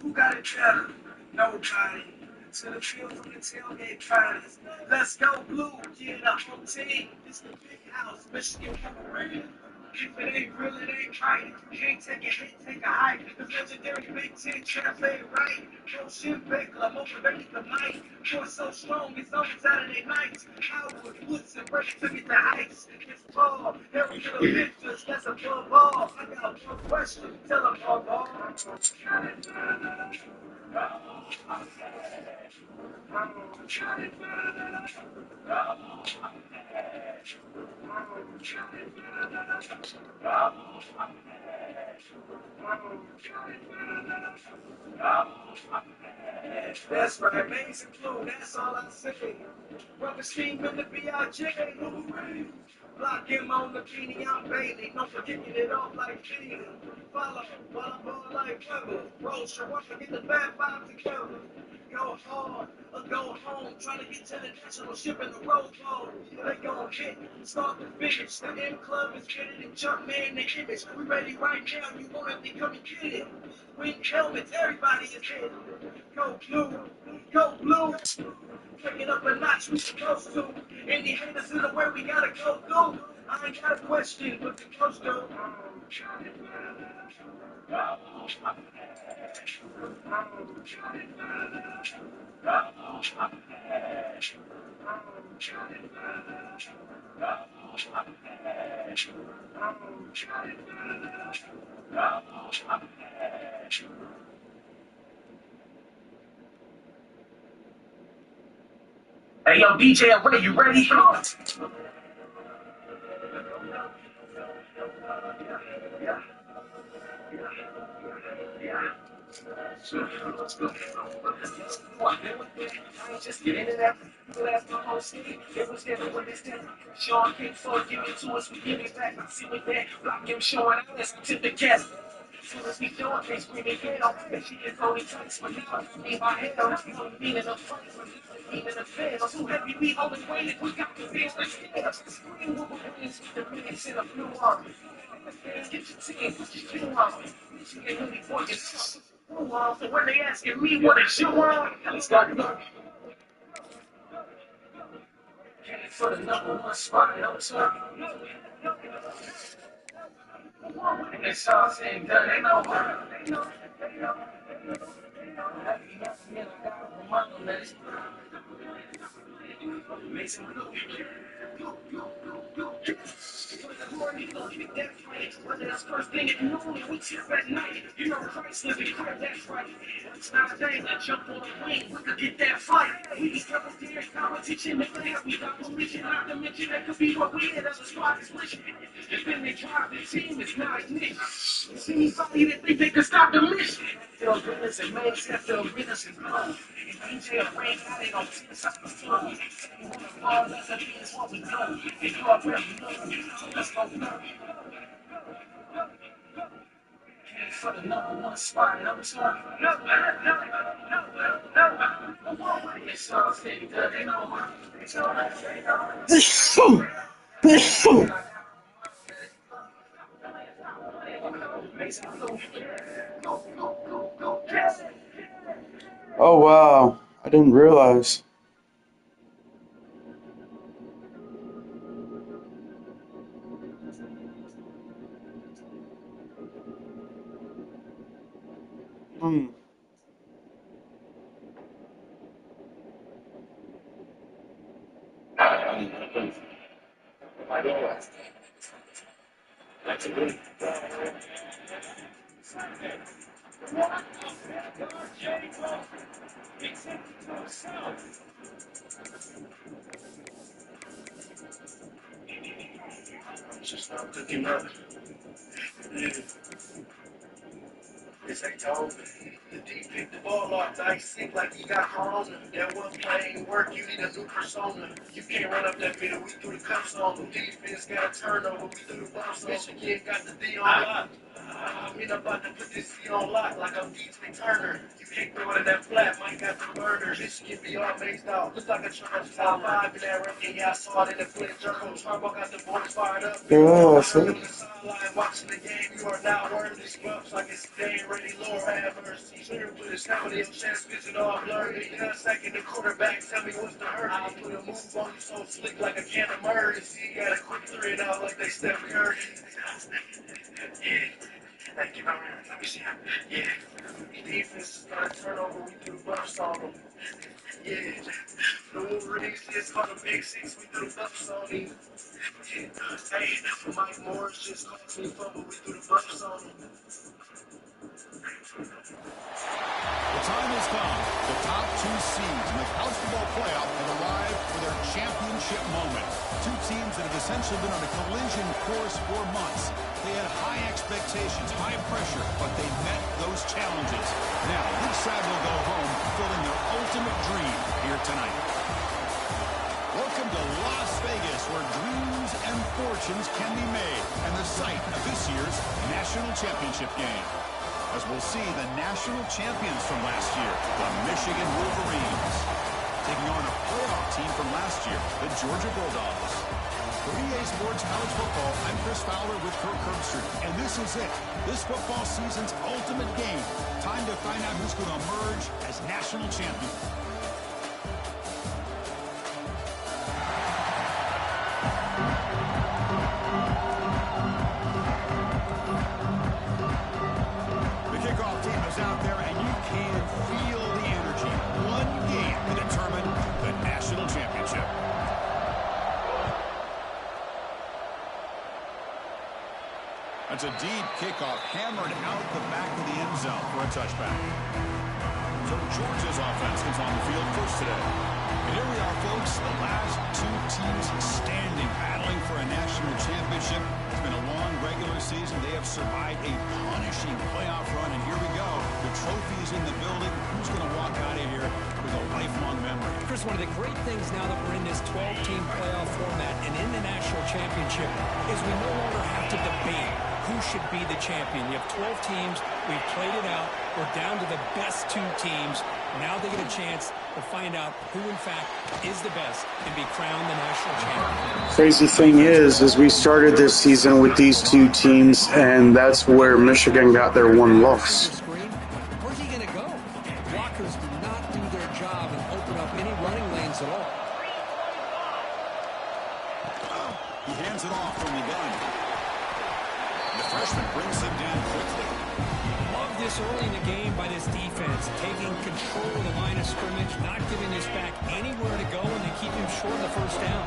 Who got it better? Nobody. To the field from the tailgate finals. Let's go blue, yeah, the whole team. It's the big house, Michigan Wolverine. If it ain't real, it ain't right. You can't take a hit, take a hike. The legendary Big Ten trying to play it right. No shit, Baker, I'm overrated the mic. Force so strong, it's on Saturday nights. Howard, Woods, and Burke took it to heights. It's ball, every little Memphis, that's above all. I got one question, tell them all. That's right, amazing blue, that's all I say. Rubber steam in the B.I.J. Block him on the beanie, I'm Bailey. No for kicking it off like Gina. Follow while I'm ball like Weber. Roll, show up and get the bad vibe together. Go hard or go home. Trying to get to the national ship in the road ball. They gon' hit, start to finish. The M Club is getting it, jump man the image. We ready right now, you won't have to come and get it. Wing helmets, everybody is in. Go blue, go blue. Bring it up a notch, we supposed to. Any haters in the way, we gotta go through. I ain't got a question, but the close though. Hey yo, DJ, Ray, you ready? Just get into that. Last my whole city. It was never what it's done. Sean came forward, give it to us, we give it back. I see with that. Block him showing out as I tip the cat. As soon as we do it, they screaming hell. And she is only tights, but now I need my head. You don't mean in a fight, but now mean in a bed. I'm too heavy, we always waiting. We got to feel the scared. Scream with the wings with the minutes in a blue army. Get your team, put your shoe on. She ain't really for your so when they asking me what is you on, let's go. For the number one spot, no talking. And it's all said and done, they know what. They know. Mason Blue. Whether that's first thing in the morning, we tip at night. You know Christ living crap, that's right. It's not a day to jump on the wing, we could get that fight. We just double dare competition, make it happen without permission. Not to mention that could be what we had as a spot is wishing. And then they drive the team, it's not a niche. It's anybody that think they can stop the mission. They'll bring us in Mays after bring us in blue. And DJ Ray got it on 10 seconds too. You wanna ball, that's what we do. And you already know, let's go blue. For the number one spot, number two. It's all said and done, they know what. It's all right, they know. Oh wow, I didn't realize. Hmm. Just start cooking up. This ain't told. The D picked the ball off, nice sick like he got corona. That one play ain't work, you need a new persona. You can't run up that middle, we threw the cups on them. Defense got a turnover, we threw the bumps on. Michigan got the D on lock. I'm about to put this C on lock like I'm DJ Turner. You can't throw it in that flat, Mike got the burners. Michigan be all mazed out, looks like a charge top 5 in that ranking. Yeah, I saw it in the footage. Jerko Trumbo got the boys fired up. Yeah, see? Watching the game, you are not worthy. Scrubs like it's a day ready, Lord have mercy. Shooter with his family, your chest vision all blurry. In a second, the quarterback, tell me what's the hurry. I'll put a move on you so slick like a can of murder. See, got a quick 3 and out like they Steph Curry. Yeah, thank you, man. Let me see. Yeah, defense got a turnover, we threw the bumps on them. Yeah, the Wolverines just caught a big 6, we threw the bumps on him. Hey, Mike Morris just cost me fumble, we threw the bumps on him. The time has come. The top two seeds in the college football playoff have arrived for their championship moment. Two teams that have essentially been on a collision course for months. They had high expectations, high pressure, but they met those challenges. Now, which side will go home fulfilling their ultimate dream here tonight? Welcome to Las Vegas, where dreams and fortunes can be made, and the site of this year's national championship game. As we'll see the national champions from last year, the Michigan Wolverines, taking on a playoff team from last year, the Georgia Bulldogs. For EA Sports College Football, I'm Chris Fowler with Kirk Herbstreit, and this is it. This football season's ultimate game. Time to find out who's going to emerge as national champion. The kickoff team is out there, and you can feel the energy. One game to determine the national championship. That's a deep kickoff, hammered out the back of the end zone for a touchback. So Georgia's offense comes on the field first today. And here we are, folks, the last two teams standing, battling for a national championship. It's been a long regular season. They have survived a punishing playoff run, and here we go. The trophy is in the building. Who's going to walk out of here with a lifelong memory? Chris, one of the great things now that we're in this 12-team playoff format and in the national championship is we no longer have to debate who should be the champion. You have 12 teams. We've played it out. We're down to the best two teams. Now they get a chance to find out who, in fact, is the best and be crowned the national champion. Crazy thing is we started this season with these two teams, and that's where Michigan got their one loss. Where's he going to go? Blockers do not do their job and open up any running lanes at all. He hands it off from the gun. The freshman brings him down quickly. Love this early in the game by this defense, taking control of the line of scrimmage, not giving this back anywhere to go, and they keep him short of the first down.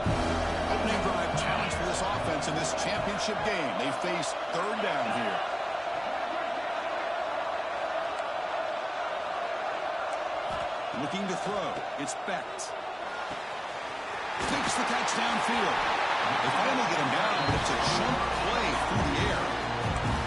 Opening drive challenge for this offense in this championship game. They face third down here. Looking to throw. It's Becht. Takes the catch downfield. They finally get him down, but it's a jump play through the air.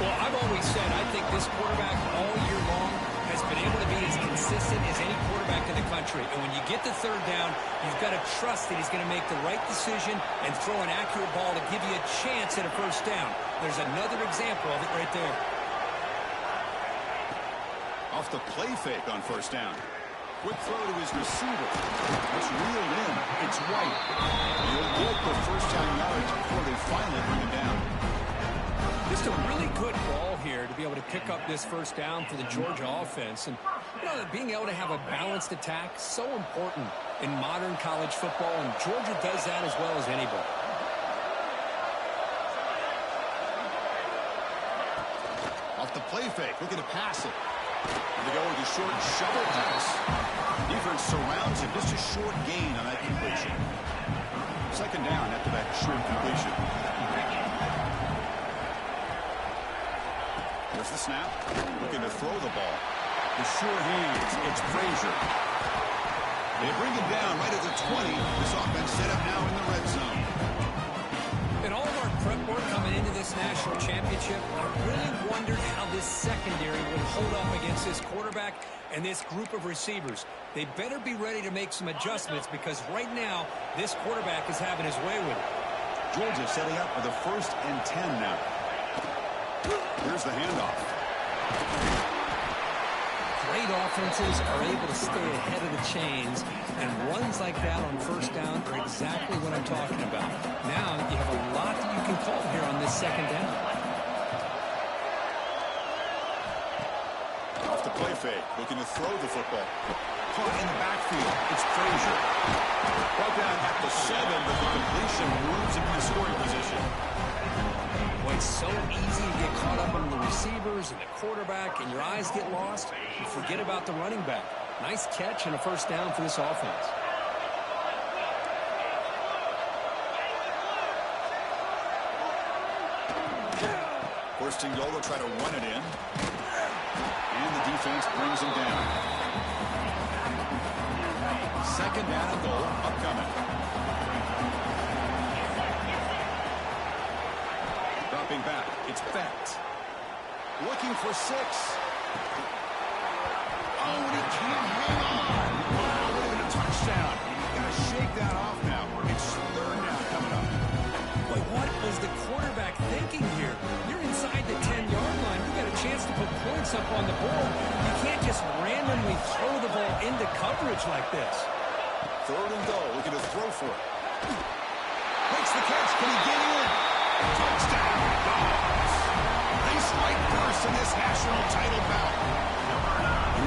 Well, I've always said I think this quarterback all year long has been able to be as consistent as any quarterback in the country. And when you get to third down, you've got to trust that he's going to make the right decision and throw an accurate ball to give you a chance at a first down. There's another example of it right there. Off the play fake on first down. Quick throw to his receiver. It's reeled in. It's White. He'll get the first down yards before they finally bring him down. Just a really good ball here to be able to pick up this first down for the Georgia offense. And, you know, being able to have a balanced attack, so important in modern college football, and Georgia does that as well as anybody. Off the play fake, looking to pass it. And they go with a short shovel pass. Defense surrounds him, just a short gain on that completion. Second down after that short completion. There's the snap. Looking to throw the ball. The sure hands. It's Frazier. They bring him down right at the 20. This offense set up now in the red zone. In all of our prep work coming into this national championship, I really wondered how this secondary would hold up against this quarterback and this group of receivers. They better be ready to make some adjustments because right now, this quarterback is having his way with it. Georgia setting up for the 1st and 10 now. Here's the handoff. Great offenses are able to stay ahead of the chains, and runs like that on first down are exactly what I'm talking about. Now you have a lot that you can call here on this second down. Off the play fake, looking to throw the football. Caught in the backfield. It's Frazier. Brought down at the 7, but the completion moves him into scoring position. Well, it's so easy to get caught up on the receivers and the quarterback, and your eyes get lost. You forget about the running back. Nice catch and a first down for this offense. First and goal, they'll try to run it in. And the defense brings him down. Second down and goal upcoming. Dropping back. It's Bent. Looking for 6. Oh, and he can't hang on. Wow, what a touchdown. Got to shake that off now. It's third down coming up. Boy, what was the quarterback thinking here? You're inside the 10-yard line. You got a chance to put points up on the board. You can't just randomly throw the ball into coverage like this. Third and goal. Looking to throw for it. Makes the catch. Can he get in? Touchdown, Dogs. They strike first in this national title bout.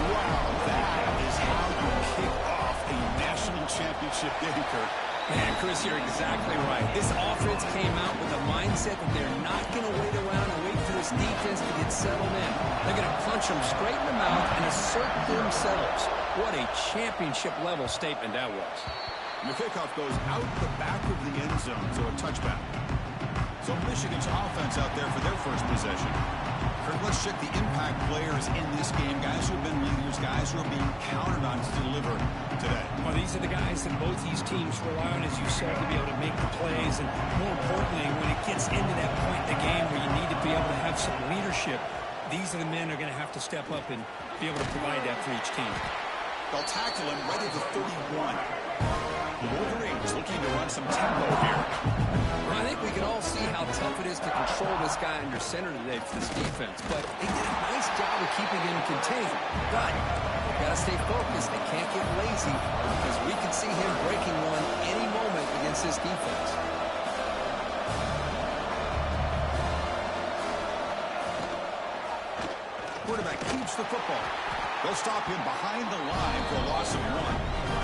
Wow, that is how you kick off a national championship game, Kirk. Man, Chris, you're exactly right. This offense came out with a mindset that they're not going to wait around and wait for this defense to get settled in. They're going to punch them straight in the mouth and assert themselves. What a championship-level statement that was. And the kickoff goes out the back of the end zone, so a touchback. So Michigan's offense out there for their first possession. Kirk, let's check the impact players in this game. Guys who have been leaders, guys who are being counted on to deliver today. Well, these are the guys that both these teams rely on, as you said, to be able to make the plays. And more importantly, when it gets into that point in the game where you need to be able to have some leadership, these are the men who are going to have to step up and be able to provide that for each team. They'll tackle him right at the 31. The Wolverines looking to run some tempo here. Well, I think we can all see how tough it is to control this guy under center today for this defense. But they did a nice job of keeping him contained. But they've got to stay focused. They can't get lazy because we can see him breaking one any moment against this defense. Quarterback keeps the football. They'll stop him behind the line for a loss of 1.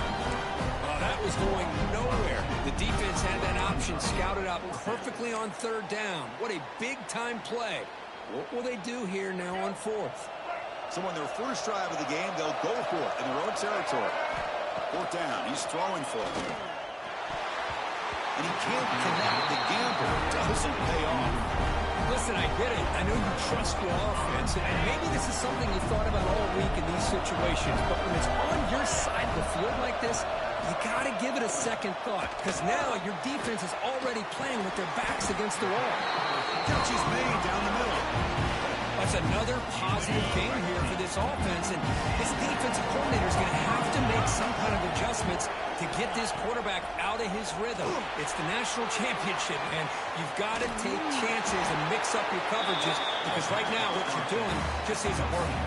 That was going nowhere. The defense had that option scouted out perfectly on third down. What a big-time play. What will they do here now on fourth? So on their first drive of the game, they'll go for it in their own territory. Fourth down. He's throwing for it. And he can't connect. The gamble doesn't pay off. Listen, I get it. I know you trust your offense, and maybe this is something you thought about all week in these situations, but when it's on your side of the field like this, you got to give it a second thought, because now your defense is already playing with their backs against the wall. Catch is made down the middle. That's another positive game here for this offense, and this defensive coordinator is going to have to make some kind of adjustments to get this quarterback out of his rhythm. It's the national championship, man. You've got to take chances and mix up your coverages, because right now what you're doing just isn't working.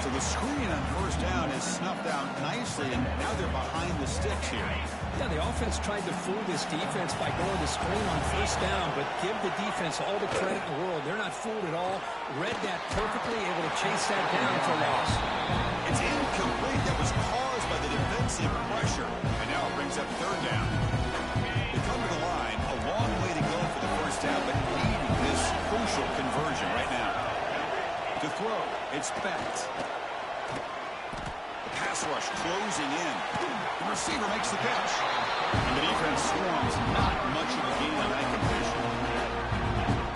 So the screen on first down is snuffed out nicely, and now they're behind the sticks here. Yeah, the offense tried to fool this defense by going to screen on first down, but give the defense all the credit in the world. They're not fooled at all. Read that perfectly, able to chase that down for loss. It's incomplete. That was caused by the defensive pressure, and now it brings up third down. They come to the line, a long way to go for the first down, but needing this crucial conversion right now. To throw, it's Bent. The pass rush closing in. The receiver makes the catch. And the defense swarms. Not much of a gain on that completion.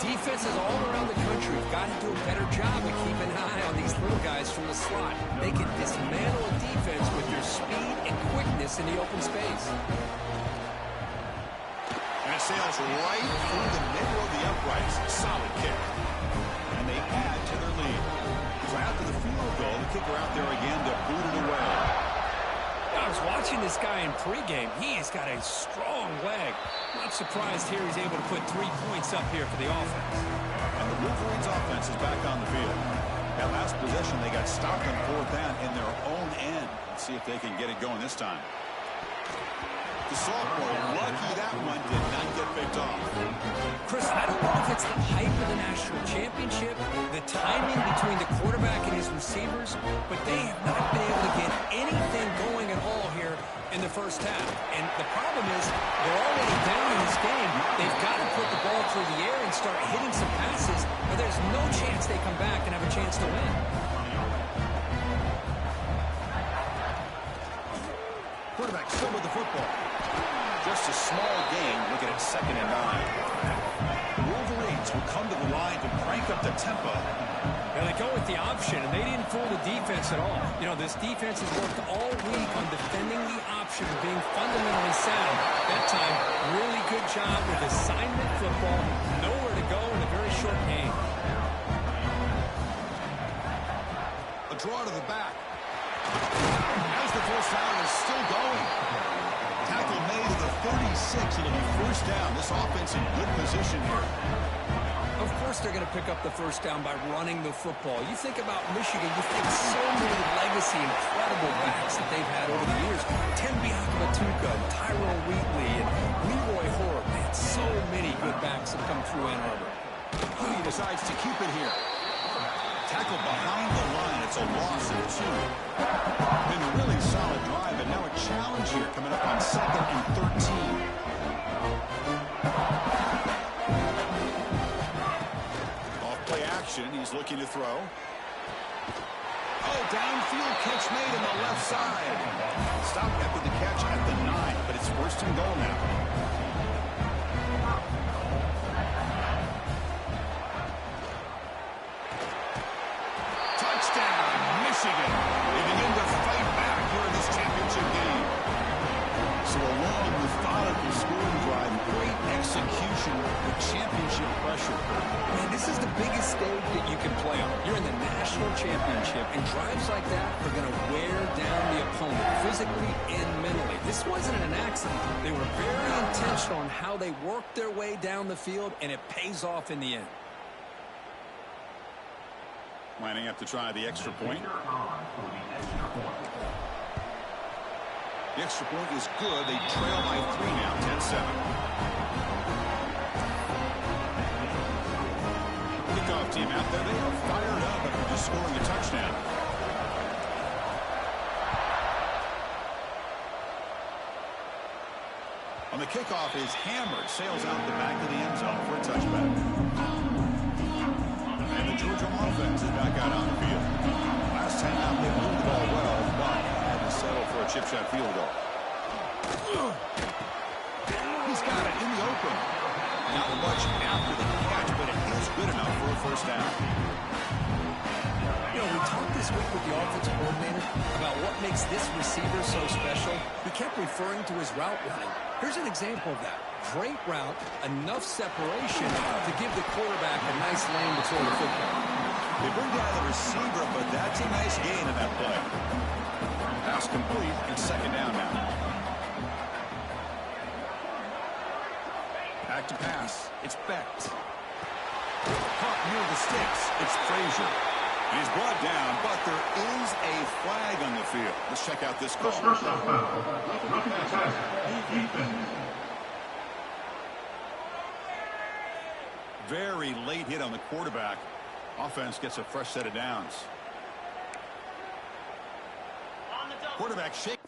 Defenses all around the country have got to do a better job of keeping an eye on these little guys from the slot. They can dismantle a defense with their speed and quickness in the open space. And it sails right through the middle of the uprights. Solid kick. And they add to their lead. So after the field goal, the kicker out there again to boot it away. I was watching this guy in pregame. He has got a strong leg. Not surprised here he's able to put 3 points up here for the offense. And the Wolverines offense is back on the field. That last possession, they got stopped on fourth down in their own end. Let's see if they can get it going this time. The sophomore, lucky that one did not get picked off. Chris, I don't know if it's the hype of the national championship, the timing between the quarterback and his receivers, but they have not been able to get anything going at all here in the first half. And the problem is they're already down in this game. They've got to put the ball through the air and start hitting some passes, or there's no chance they come back and have a chance to win. Quarterback still with the football. Just a small gain. Looking at 2nd and 9. The Wolverines will come to the line to crank up the tempo Yeah, they go with the option, and they didn't fool the defense at all. You know, this defense has worked all week on defending the option, being fundamentally sound. That time, really good job with assignment football. Nowhere to go in a very short game. A draw to the back. As the first down is still going. Tackle made to the 36. It'll be first down. This offense in good position here. Of course they're going to pick up the first down by running the football. You think about Michigan, you think so many legacy, incredible backs that they've had over the years. Tim Biakabatuka, Tyrone Wheatley, and Leroy Horror. Man, so many good backs have come through Ann Arbor. He decides to keep it here. Tackle behind the line. It's a loss of 2. Been a really solid drive, and now a challenge here coming up on 2nd and 13. He's looking to throw. Oh, downfield catch made on the left side. Stop after the catch at the 9, but it's first and goal now. Touchdown, Michigan. They begin to fight back here in this championship game. So a long, methodical scoring drive, great execution with championship pressure. Man, this is the biggest stage that you can play on. You're in the national championship, and drives like that are going to wear down the opponent physically and mentally. This wasn't an accident. They were very intentional on how they worked their way down the field, and it pays off in the end. Lining up to try the extra point. The extra point is good. They trail by 3 now, 10-7. Kickoff team out there. They are fired up after just scoring a touchdown. On the kickoff is hammered. Sails out the back of the end zone for a touchback. And the Georgia offense is back out on the field. Last time out, they moved the ball well, but had to settle for a chip shot field goal. He's got it in the open. Not much after the catch, but it is good enough for a first down. You know, we talked this week with the offensive coordinator about what makes this receiver so special. He kept referring to his route running. Here's an example of that. Great route, enough separation to give the quarterback a nice lane to throw the football. They bring down the receiver, but that's a nice gain in that play. Pass complete and second down now. Back to pass. It's Becht. Caught near the sticks. It's Frazier. He's brought down, but there is a flag on the field. Let's check out this call. Very late hit on the quarterback. Offense gets a fresh set of downs. Quarterback shake.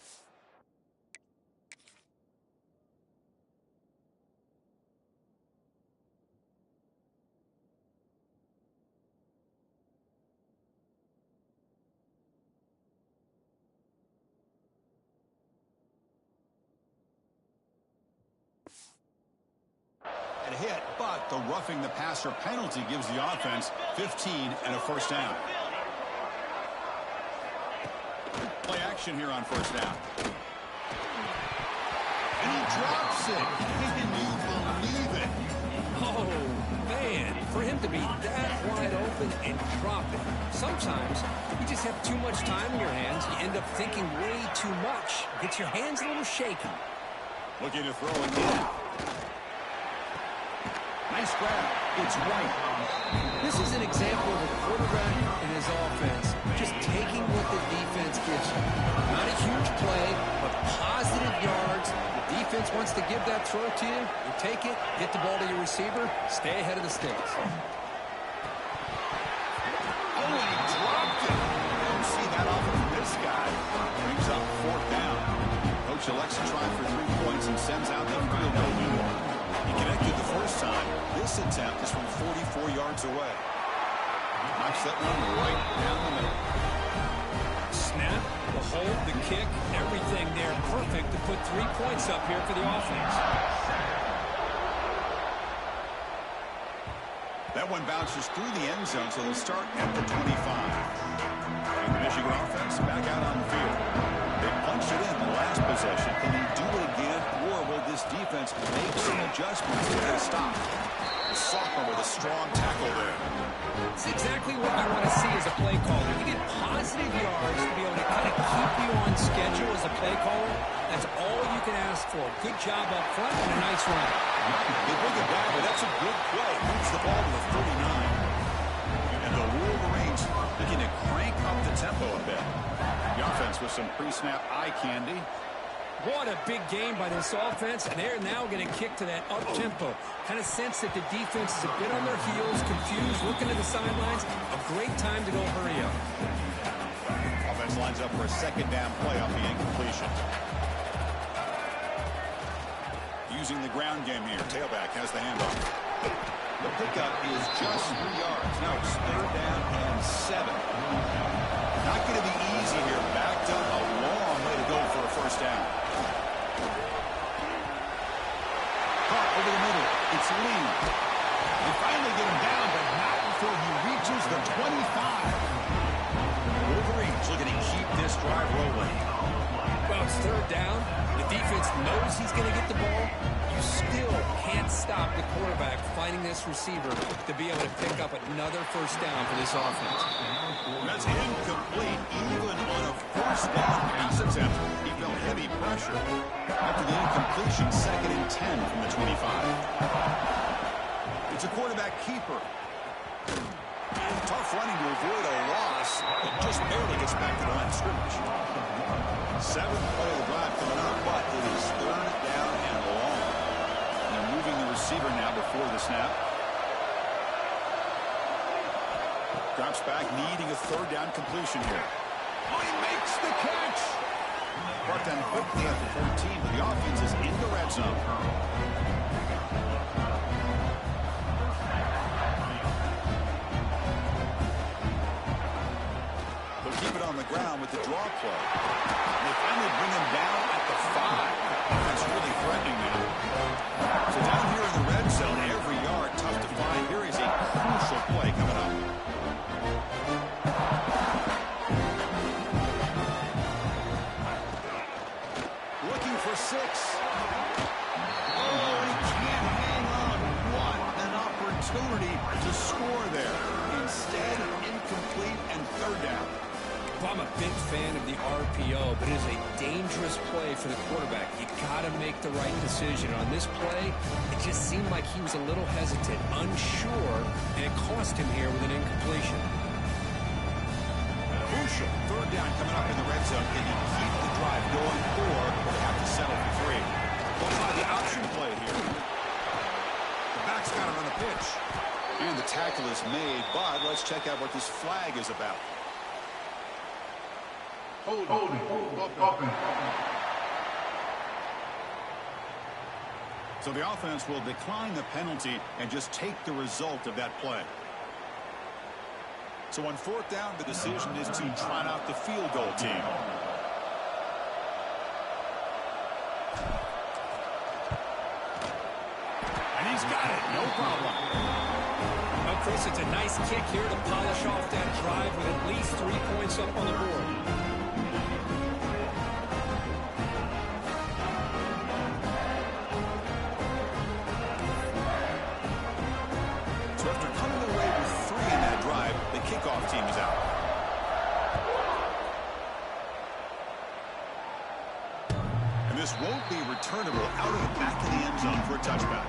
Hit, but the roughing the passer penalty gives the offense 15 and a first down. Play action here on first down. And he drops it. Can you believe it? Oh, man, for him to be that wide open and drop it. Sometimes you just have too much time in your hands. You end up thinking way too much. Gets your hands a little shaky. Looking to throw again. Nice grab. It's White. This is an example of a quarterback and his offense just taking what the defense gives you. Not a huge play, but positive yards. The defense wants to give that throw to you. You take it, get the ball to your receiver, stay ahead of the sticks. Oh, and he dropped it. Don't see that often from this guy. Brings up fourth down. Coach elects to try for 3 points and sends out the field goal unit. He connected the first time. This attempt is from 44 yards away. Knocks that one right down the middle. Snap, the hold, the kick, everything there perfect to put 3 points up here for the offense. That one bounces through the end zone, so they'll start at the 25. And the Michigan offense back out on the field. They punched it in the last possession. Can they do it again, or will this defense make some adjustments to get a stop? The sophomore with a strong tackle there. It's exactly what you want to see as a play caller. You get positive yards to be able to kind of keep you on schedule as a play caller. That's all you can ask for. Good job up front and a nice run. They bring it back, but that's a good play. Moves the ball to the 49. And the Wolverines looking to crank up the tempo a bit. The offense with some pre-snap eye candy. What a big game by this offense. And they're now going to kick to that up-tempo. Kind of sense that the defense is a bit on their heels, confused, looking at the sidelines. A great time to go hurry up. Offense lines up for a second down play off the incompletion. Using the ground game here. Tailback has the handoff. The pickup is just 3 yards. Now it's 3rd down and 7. Not going to be easy here. Backed up a long way to go for a first down. Caught over the middle. It's Lee. They finally get him down, but not before he reaches the 25. Wolverines looking to keep this drive rolling. Well, it's 3rd down. The defense knows he's going to get the ball. You still can't stop the quarterback finding this receiver to be able to pick up another first down for this offense. That's incomplete. Even on a first down pass attempt, he felt heavy pressure. After the incompletion, 2nd and 10 from the 25. It's a quarterback keeper. Tough running to avoid a loss. It just barely gets back to the line of scrimmage. 7th play of the drive coming up, but it is 3rd down and long. They're moving the receiver now before the snap. Drops back, needing a 3rd down completion here. Oh, he makes the catch! Brought down quickly at the 14, but the offense is in the red zone. Keep it on the ground with the draw play. And they finally bring him down at the 5. That's really threatening now. So down here in the red zone, every yard tough to find. Here is a crucial play coming up. Looking for 6. Oh, he can't hang on. What an opportunity to score there. Instead, incomplete and 3rd down. Well, I'm a big fan of the RPO, but it is a dangerous play for the quarterback. You got to make the right decision. On this play, it just seemed like he was a little hesitant, unsure, and it cost him here with an incompletion. Crucial 3rd down coming up in the red zone. Can you keep the drive going, or have to settle for 3? We'll try the option play here. The back's got it on the pitch. And the tackle is made, but let's check out what this flag is about. Holding. So the offense will decline the penalty and just take the result of that play. So on 4th down, the decision is to trot out the field goal team. And he's got it, no problem. Well, Chris, it's a nice kick here to polish off that drive with at least 3 points up on the board. Kickoff team is out. And this won't be returnable out of the back of the end zone for a touchback.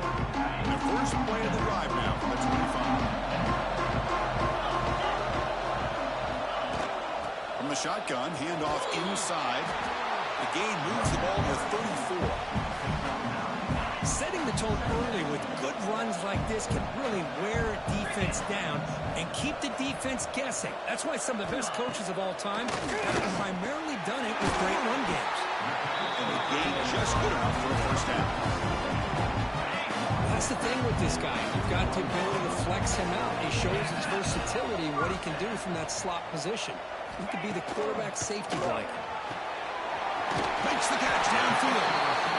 The first play of the drive now from the 25. From the shotgun, handoff inside. The gain moves the ball to 34. Setting the tone early with good runs like this can really wear a defense down and keep the defense guessing. That's why some of the best coaches of all time have primarily done it with great run games. And the gain just good enough for a first down. That's the thing with this guy. You've got the ability to flex him out. He shows his versatility and what he can do from that slot position. He could be the quarterback safety blanket. Makes the catch downfield.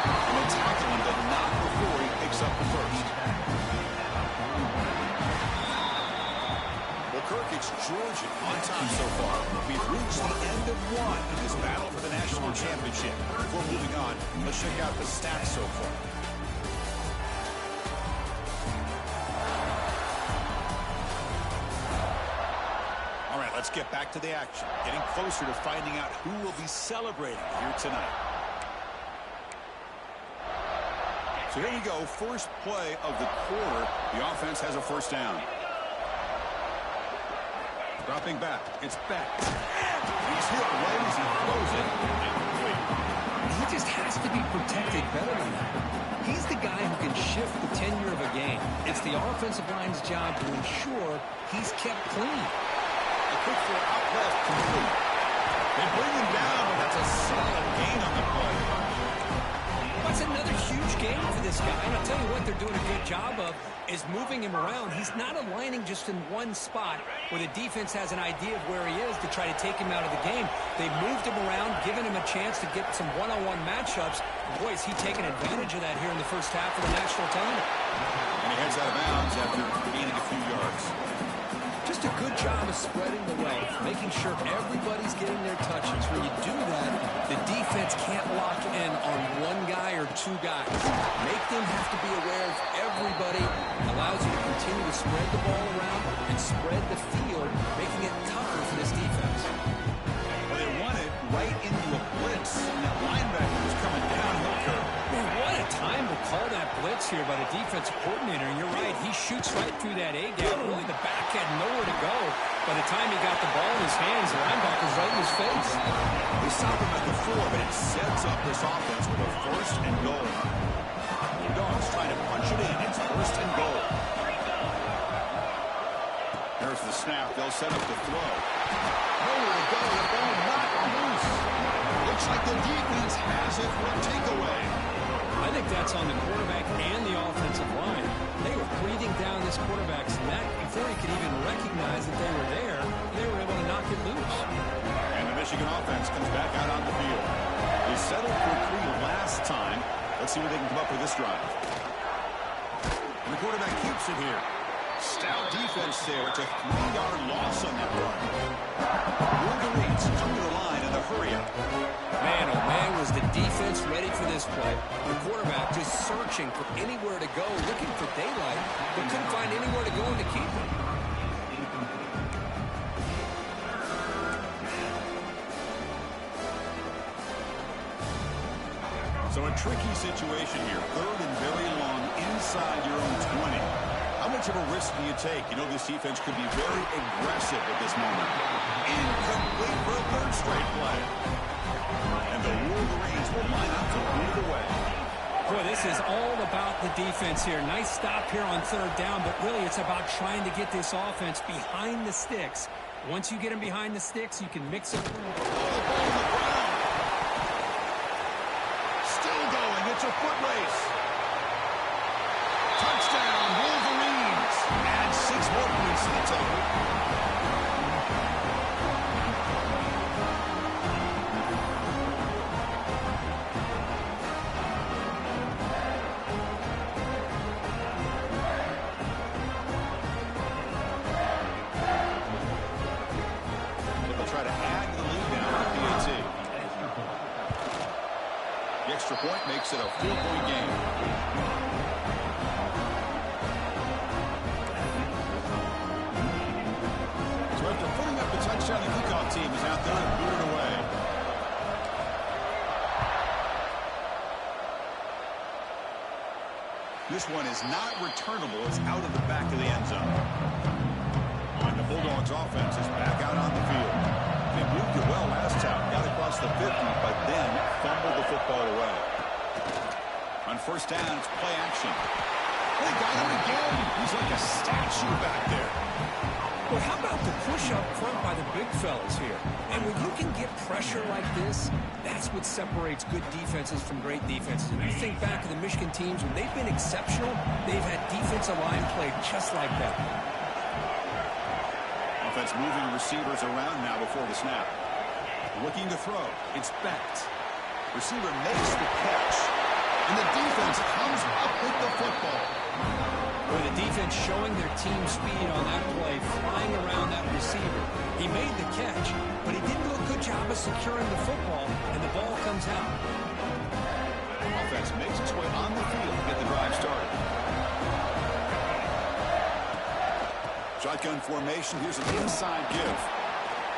And they tackle him, but not before he picks up the first. Kirk, it's Georgia on top so far. We've reached the end of one in this battle for the national championship. Before moving on, let's check out the stats so far. All right, let's get back to the action. Getting closer to finding out who will be celebrating here tonight. So here we go, first play of the quarter. The offense has a first down. Dropping back, it's Beck. He's hit right as he throws it. He just has to be protected better than that. He's the guy who can shift the tenure of a game. It's the offensive line's job to ensure he's kept clean. A quick for out left complete. They bring him down, but that's a solid gain on the play. That's another huge game for this guy, and I'll tell you what they're doing a good job of is moving him around. He's not aligning just in one spot where the defense has an idea of where he is to try to take him out of the game. They moved him around, giving him a chance to get some one-on-one matchups. Boy, is he taking advantage of that here in the first half of the national tournament. And he heads out of bounds after gaining a few yards. Just a good job of spreading the wealth, making sure everybody's getting their touches. When you do that, the defense can't lock in on one guy or two guys. Make them have to be aware of everybody. Allows you to continue to spread the ball around and spread the field, making it tougher for this defense. Well, they run it right into a blitz, and that linebacker was coming downhill curve. Man, what a time to call that blitz here by the defensive coordinator. And you're right, he shoots right through that A-gap. Really, the back had nowhere to go. By the time he got the ball in his hands, the linebacker's right in his face. They stop him at the 4, but it sets up this offense with a first and goal. The Dogs trying to punch it in. It's first and goal. There's the snap. They'll set up the throw. Nowhere to go. The ball not loose. Looks like the defense has it for a takeaway. I think that's on the quarterback and the offensive line. They were breathing down this quarterback's neck before he could even recognize that they were there. They were able to knock it loose. And the Michigan offense comes back out on the field. They settled for 3 last time. Let's see what they can come up with this drive. And the quarterback keeps it here. Stout defense there. It's a 3-yard loss on that run. Wolverines come to the line in a hurry-up. Man, oh man, was the defense ready for this play. The quarterback just searching for anywhere to go, looking for daylight, but couldn't find anywhere to go and to keep it. So a tricky situation here. 3rd and very long inside your own 20. How much of a risk do you take? You know this defense could be very aggressive at this moment. Incomplete for a 3rd straight play. And the Wolverines will line up to lead the way. Boy, this is all about the defense here. Nice stop here on 3rd down, but really it's about trying to get this offense behind the sticks. Once you get them behind the sticks, you can mix it. Still going. It's a foot race. Touchdown, Wolverines. Add 6 more points to the total. Try to add to the lead now on PAT. The extra point makes it a 4-point game. So after putting up the touchdown, the kickoff team is out there and booted away. This one is not returnable. It's out of the back of the end zone. And the Bulldogs offense is back out on the field. They moved it well last time, got across the 50, but then fumbled the football away. On 1st down, it's play action. They got him again. He's like a statue back there. Well, how about the push up front by the big fellas here? And when you can get pressure like this, that's what separates good defenses from great defenses. And you think back to the Michigan teams, when they've been exceptional, they've had defensive line play just like that. Offense moving receivers around now before the snap. Looking to throw. It's Becht. Receiver makes the catch. And the defense comes up with the football. With the defense showing their team speed on that play, flying around that receiver. He made the catch, but he didn't do a good job of securing the football, and the ball comes out. Offense makes its way on the field to get the drive started. Shotgun formation. Here's an inside give.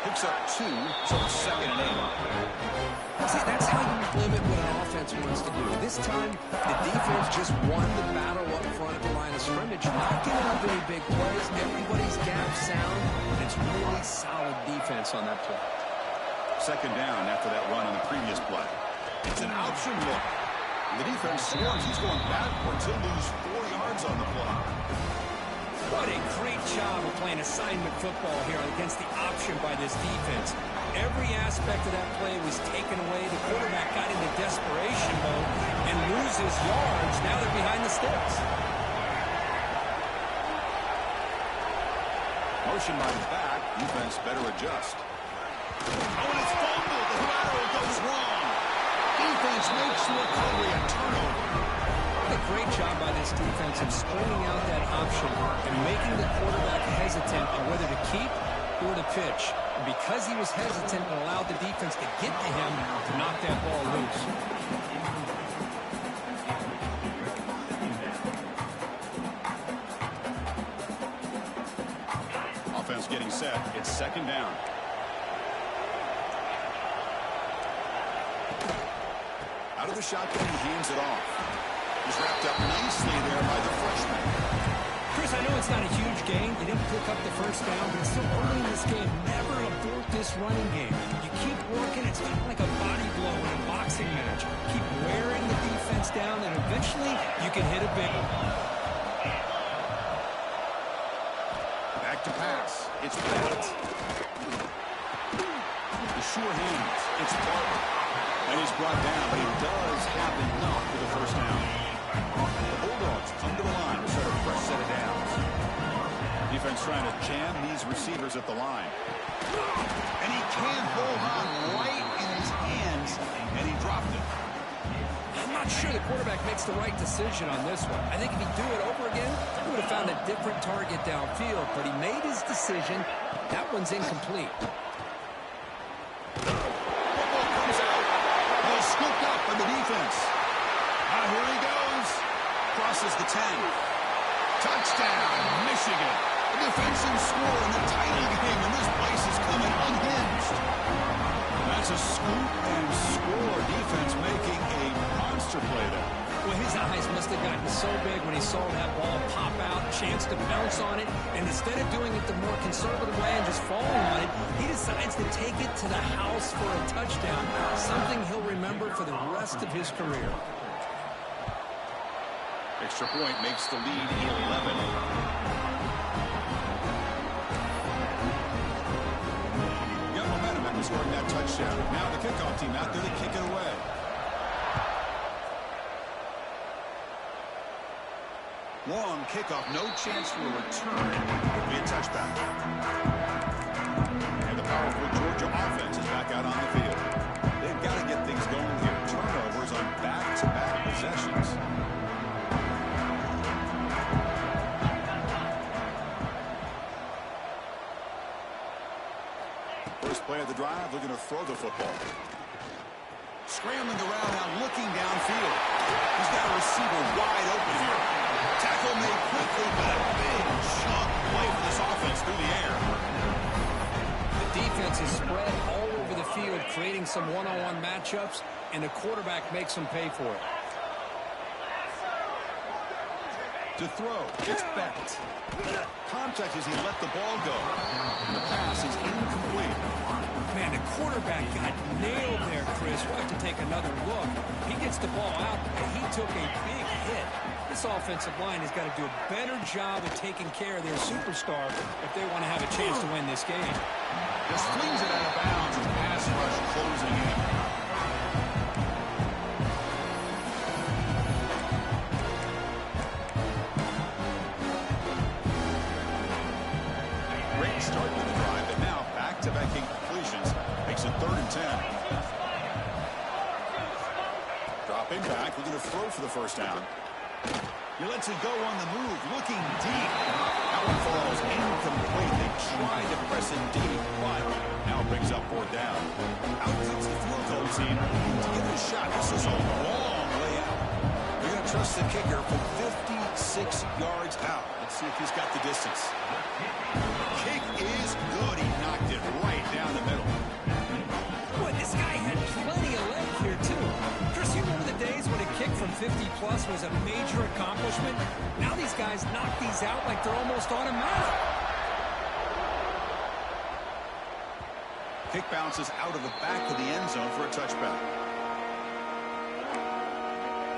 Picks up 2, so it's 2nd and 8. See, that's how you limit what an offense wants to do. This time, the defense just won the battle up front at the line of scrimmage, not giving up any big plays. Everybody's gap sound, and it's really solid defense on that play. 2nd down after that run on the previous play. It's an option look. The defense swarms. He's going backwards. He'll lose 4 yards on the play. What a great job of playing assignment football here against the option by this defense. Every aspect of that play was taken away. The quarterback got into desperation mode and loses yards. Now they're behind the sticks. Motion by the back. Defense better adjust. Oh, and it's fumbled. The lateral goes wrong. Defense makes the recovery a turnover. A great job by this defense of screening out that option and making the quarterback hesitant on whether to keep or to pitch. And because he was hesitant and allowed the defense to get to him to knock that ball loose. Offense getting set. It's 2nd down. Out of the shotgun, he hands it off. He's wrapped up nicely there by the freshman. Chris, I know it's not a huge gain. You didn't pick up the 1st down, but it's still early in this game. Never abort this running game. You keep working. It's kind of like a body blow in a boxing match. Keep wearing the defense down, and eventually you can hit a big one. Back to pass. It's Bennett. The sure hands. It's Barber. And he's brought down, but he does have enough for the 1st down. The Bulldogs come to the line to start a fresh set of downs. Defense trying to jam these receivers at the line. And he can't hold on right in his hands, and he dropped it. I'm not sure the quarterback makes the right decision on this one. I think if he'd do it over again, he would have found a different target downfield, but he made his decision. That one's incomplete. Football comes out. He's scooped up by the defense. Now here he goes. Crosses the 10. Touchdown, Michigan. A defensive score in a tiny game, and this place is coming unhinged. That's a scoop and score. Defense making a monster play there. Well, his eyes must have gotten so big when he saw that ball pop out, chance to bounce on it, and instead of doing it the more conservative way and just falling on it, he decides to take it to the house for a touchdown, something he'll remember for the rest of his career. Extra point makes the lead 11. Got momentum after scoring that touchdown. Now the kickoff team out there to kick it away. Long kickoff, no chance for a return. It'll be a touchback. And the powerful Georgia offense is back out on the field. They've got to get things going here. Turnovers on back-to-back possessions. First play of the drive, looking to throw the football. Scrambling around now, looking downfield. He's got a receiver wide open here. Tackle made quickly, but a big chunk play for this offense through the air. The defense is spread all over the field, creating some one-on-one matchups, and the quarterback makes them pay for it. To throw, it's Bennett. Contact as he let the ball go. And the pass is incomplete. Man, the quarterback got nailed there, Chris. We'll have to take another look. He gets the ball out, and he took a big hit. This offensive line has got to do a better job of taking care of their superstar if they want to have a chance to win this game. Just flings it out of bounds and pass rush closing in. Great start to the drive, but now back-to-back completions makes it 3rd and 10. Dropping back, we're going to throw for the 1st down. He lets it go on the move, looking deep. That one falls incomplete. They tried to press it deep, but now it brings up 4th down. Out comes the field goal team to get a shot. This is a long layout. They're going to trust the kicker from 56 yards out. Let's see if he's got the distance. Kick is good. He knocked it right down the middle. Boy, this guy had plenty of leg here, too. Chris, you remember the days when a kick from 50-plus was a major accomplishment? Now these guys knock these out like they're almost automatic. Kick bounces out of the back of the end zone for a touchback.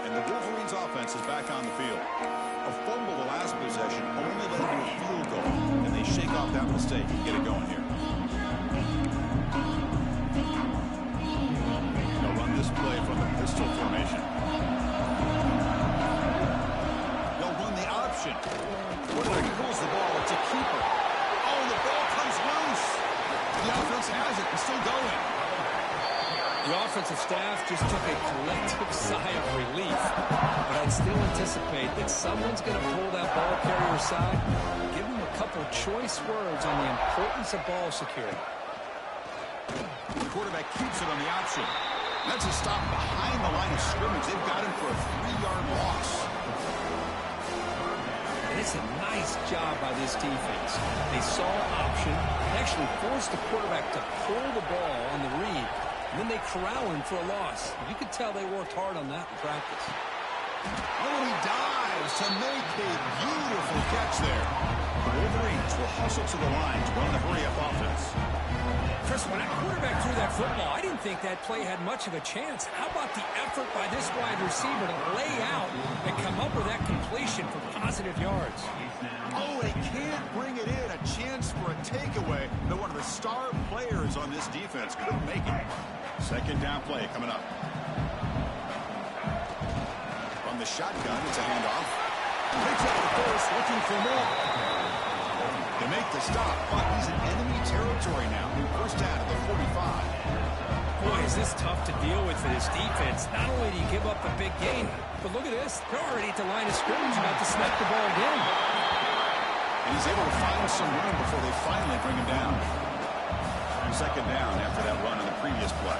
And the Wolverines' offense is back on the field. A fumble the last possession only led to a field goal, and they shake off that mistake and get it going here. They'll run this play from the pistol formation. They'll run the option. Quarterback pulls the ball. It's a keeper. Oh, the ball comes loose. The offense has it. It's still going. The offensive staff just took a collective sigh of relief. But I'd still anticipate that someone's going to pull that ball carrier aside, give him a couple choice words on the importance of ball security. The quarterback keeps it on the option. That's a stop behind the line of scrimmage. They've got him for a 3-yard loss. And it's a nice job by this defense. They saw option, actually forced the quarterback to pull the ball on the read, and then they corral him for a loss. You could tell they worked hard on that in practice. Oh, he dives to make a beautiful catch there. The Wolverines will hustle to the line to run the hurry-up offense. Chris, when that quarterback threw that football, I didn't think that play had much of a chance. How about the effort by this wide receiver to lay out and come up with that completion for positive yards? Oh, they can't bring it in. A chance for a takeaway, but one of the star players on this defense couldn't make it. 2nd down play coming up. From the shotgun, it's a handoff. Takes out the first, looking for more. They make the stop, but he's in enemy territory now. 1st down at the 45. Boy, is this tough to deal with for this defense. Not only do you give up a big gain, but look at this. They're already at the line of scrimmage about to snap the ball again. And he's able to find some room before they finally bring him down. 2nd down after that run on the previous play.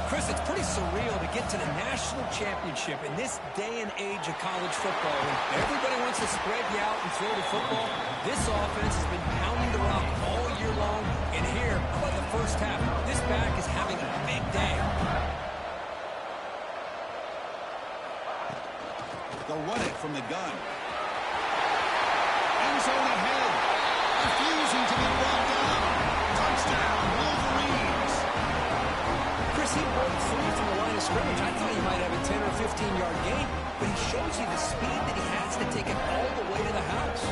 Chris, it's pretty surreal to get to the national championship in this day and age of college football. When everybody wants to spread you out and throw the football, this offense has been pounding the rock all year long. And here, how about the first half? This back is having a big day. They'll run it from the gun. End zone ahead. Refusing to be brought down. Touchdown, Wolverines. Chris, he broke free from the line of scrimmage. I thought he might have a 10 or 15-yard gain, but he shows you the speed that he has to take it all the way to the house.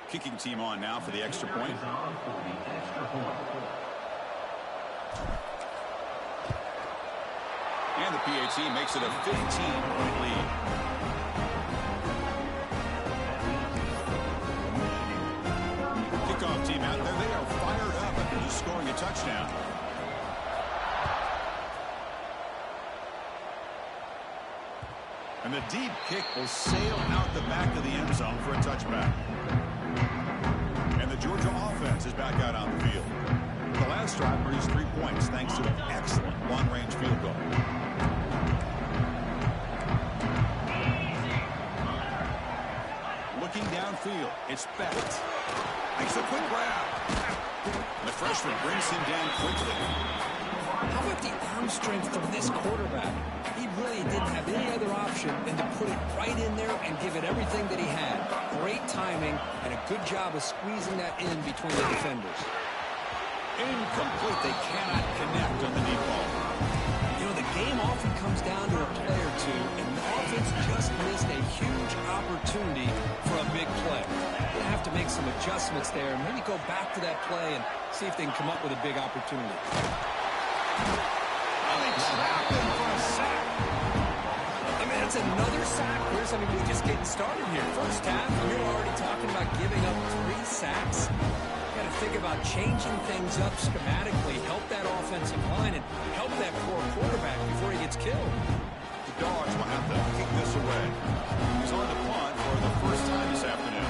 Kicking team on now for the extra point. And the PAT makes it a 15-point lead. Kickoff team out there. They are fired up after just scoring a touchdown. And the deep kick will sail out the back of the end zone for a touchback. And the Georgia offense is back out on the field. The last drive produced 3 points thanks to an excellent long-range field goal. Looking downfield, it's Beck. Makes a quick grab. And the freshman brings him down quickly. How about the arm strength from this quarterback? He really didn't have any other option than to put it right in there and give it everything that he had. Great timing and a good job of squeezing that in between the defenders. Incomplete. They cannot connect on the deep ball. You know, the game often comes down to a play or two, and the offense just missed a huge opportunity for a big play. They have to make some adjustments there and maybe go back to that play and see if they can come up with a big opportunity. Oh, they That's another sack, Chris. I mean, we're just getting started here. First half, you're already talking about giving up 3 sacks. Got to think about changing things up schematically, help that offensive line, and help that poor quarterback before he gets killed. The Dogs will have to kick this away. He's on the punt for the first time this afternoon.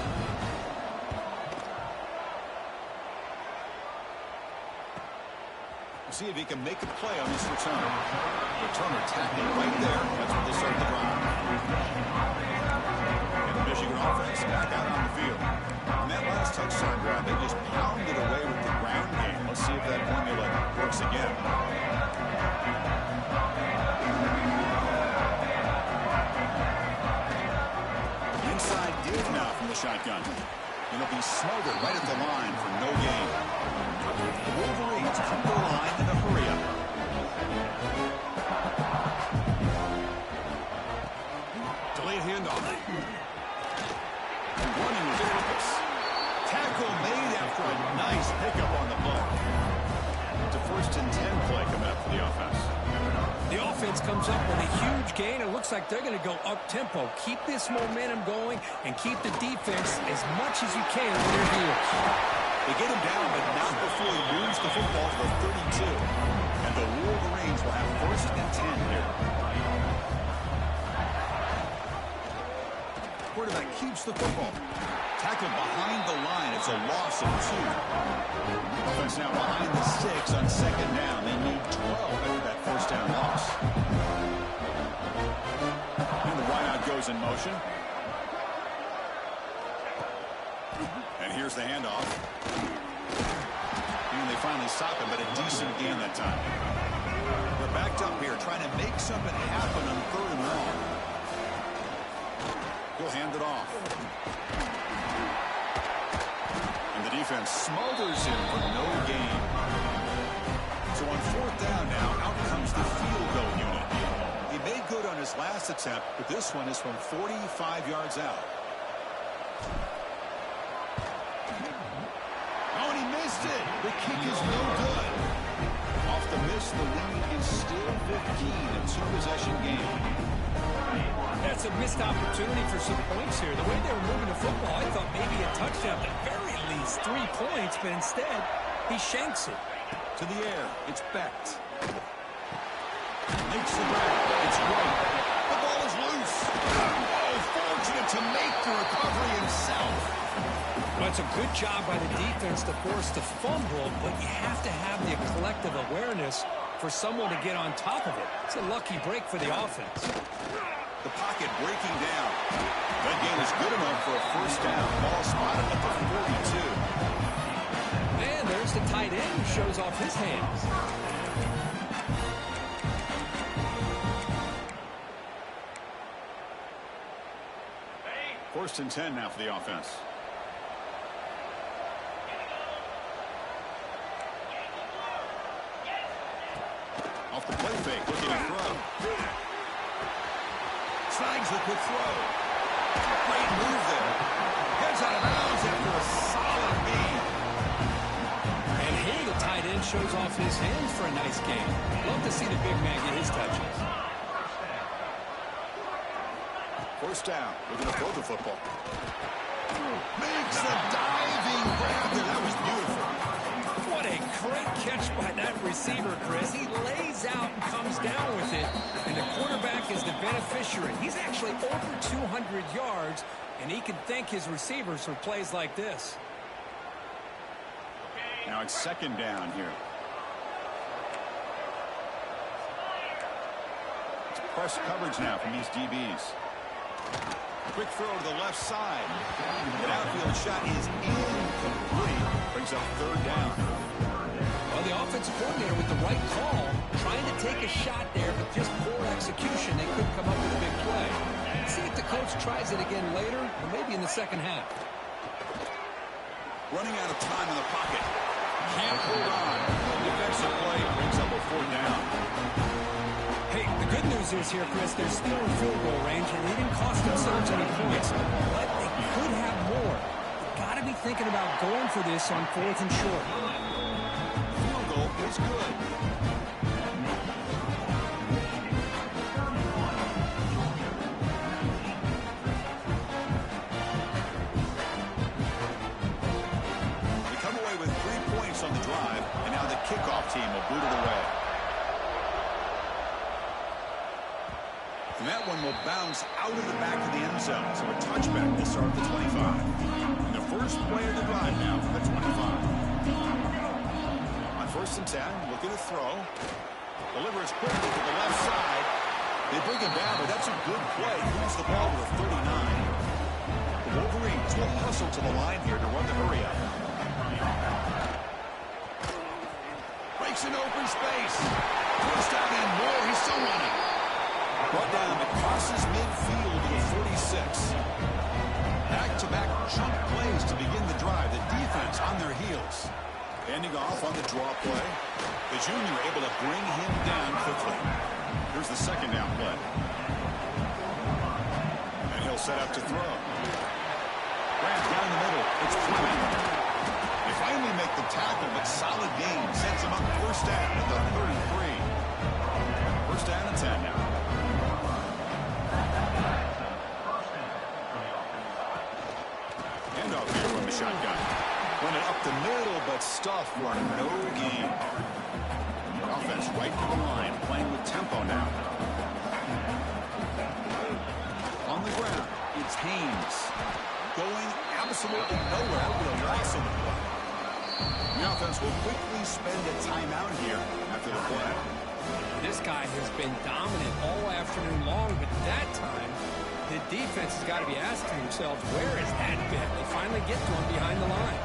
See if he can make a play on this return. Returner tackled right there. That's what they start the drive. And the Michigan offense back out on the field. On that last touchdown drive, they just pounded away with the ground game. Let's see if that formula works again. Inside give now from the shotgun. And he'll be smothered right at the line for no gain. The Wolverines come to the line in a hurry-up. Delayed handoff. Running with purpose. Tackle made after a nice pickup on the play. It's a 1st and 10 play coming up for the offense. The offense comes up with a huge gain. It looks like they're going to go up-tempo. Keep this momentum going and keep the defense as much as you can on their heels. They get him down, but not before he moves the football to the 32. And the Wolverines will have 1st and 10 here. Quarterback keeps the football. Tackled behind the line. It's a loss of 2. Offense now behind the 6 on 2nd down. They need 12 after that 1st down loss. And the wideout goes in motion. And here's the handoff. And they finally stop him, but a decent gain that time. They're backed up here trying to make something happen on 3rd and long. He'll hand it off. And the defense smothers him for no gain. So on 4th down now, out comes the field goal unit. He made good on his last attempt, but this one is from 45 yards out. It. The kick is no good. Off the miss, the lead is still 15, a 2-possession game. That's a missed opportunity for some points here. The way they were moving the football, I thought maybe a touchdown, at the very least 3 points, but instead, he shanks it. To the air, it's Becht. Makes the grab. It's right. The ball is loose. Oh, fortunate to make the recovery himself. Well, it's a good job by the defense to force the fumble, but you have to have the collective awareness for someone to get on top of it. It's a lucky break for the offense. The pocket breaking down. That gain is good enough for a 1st down. Ball spotted at the 42. And there's the tight end who shows off his hands. 1st and 10 now for the offense. Off the play fake, looking to throw. Snags the quick throw. Great move there. Gets out of bounds after a solid gain. And here the tight end shows off his hands for a nice game. Love to see the big man get his touches. 1st down. We're going to throw the football. Makes the diving grab there. That was beautiful. What a great catch by that receiver, Chris. He lays out and comes down with it, and the quarterback is the beneficiary. He's actually over 200 yards, and he can thank his receivers for plays like this. Now it's 2nd down here. It's press coverage now from these DBs. Quick throw to the left side. The outfield shot is incomplete. Brings up 3rd down. Well, the offensive coordinator with the right call, trying to take a shot there, but just poor execution. They couldn't come up with a big play. See if the coach tries it again later, or maybe in the 2nd half. Running out of time in the pocket. Can't hold on. Defensive play brings up a 4th down. Hey, the good news is here, Chris, they're still in field goal range, and they didn't cost themselves any points, but they could have more. They've got to be thinking about going for this on 4th and short. Field goal is good. team will boot it away. And that one will bounce out of the back of the end zone. So a touchback to start the 25. And the first play of the drive now from the 25. On 1st and 10, looking to throw. Delivers quickly to the left side. They bring him down, but that's a good play. Moves the ball to the 39. The Wolverines will hustle to the line here to run the hurry up. Breaks an open space. First down and more. He's still running. Brought down, it crosses midfield to the 46. Back-to-back chunk plays to begin the drive. The defense on their heels. Handing off on the draw play. The junior able to bring him down quickly. Here's the second down play. And he'll set up to throw. Grant down the middle. It's Fleming. They finally make the tackle, but solid gain sends him up first down at the 33. First down and 10 now. Handoff here from the shotgun. Run it up the middle, but stuff for no gain. Offense right to the line, playing with tempo now. On the ground, it's Haynes. Going absolutely nowhere with a loss of the play. The offense will quickly spend a timeout here after the play. This guy has been dominant all afternoon long, but that time, the defense has got to be asking themselves, where is that bit? They finally get to him behind the line.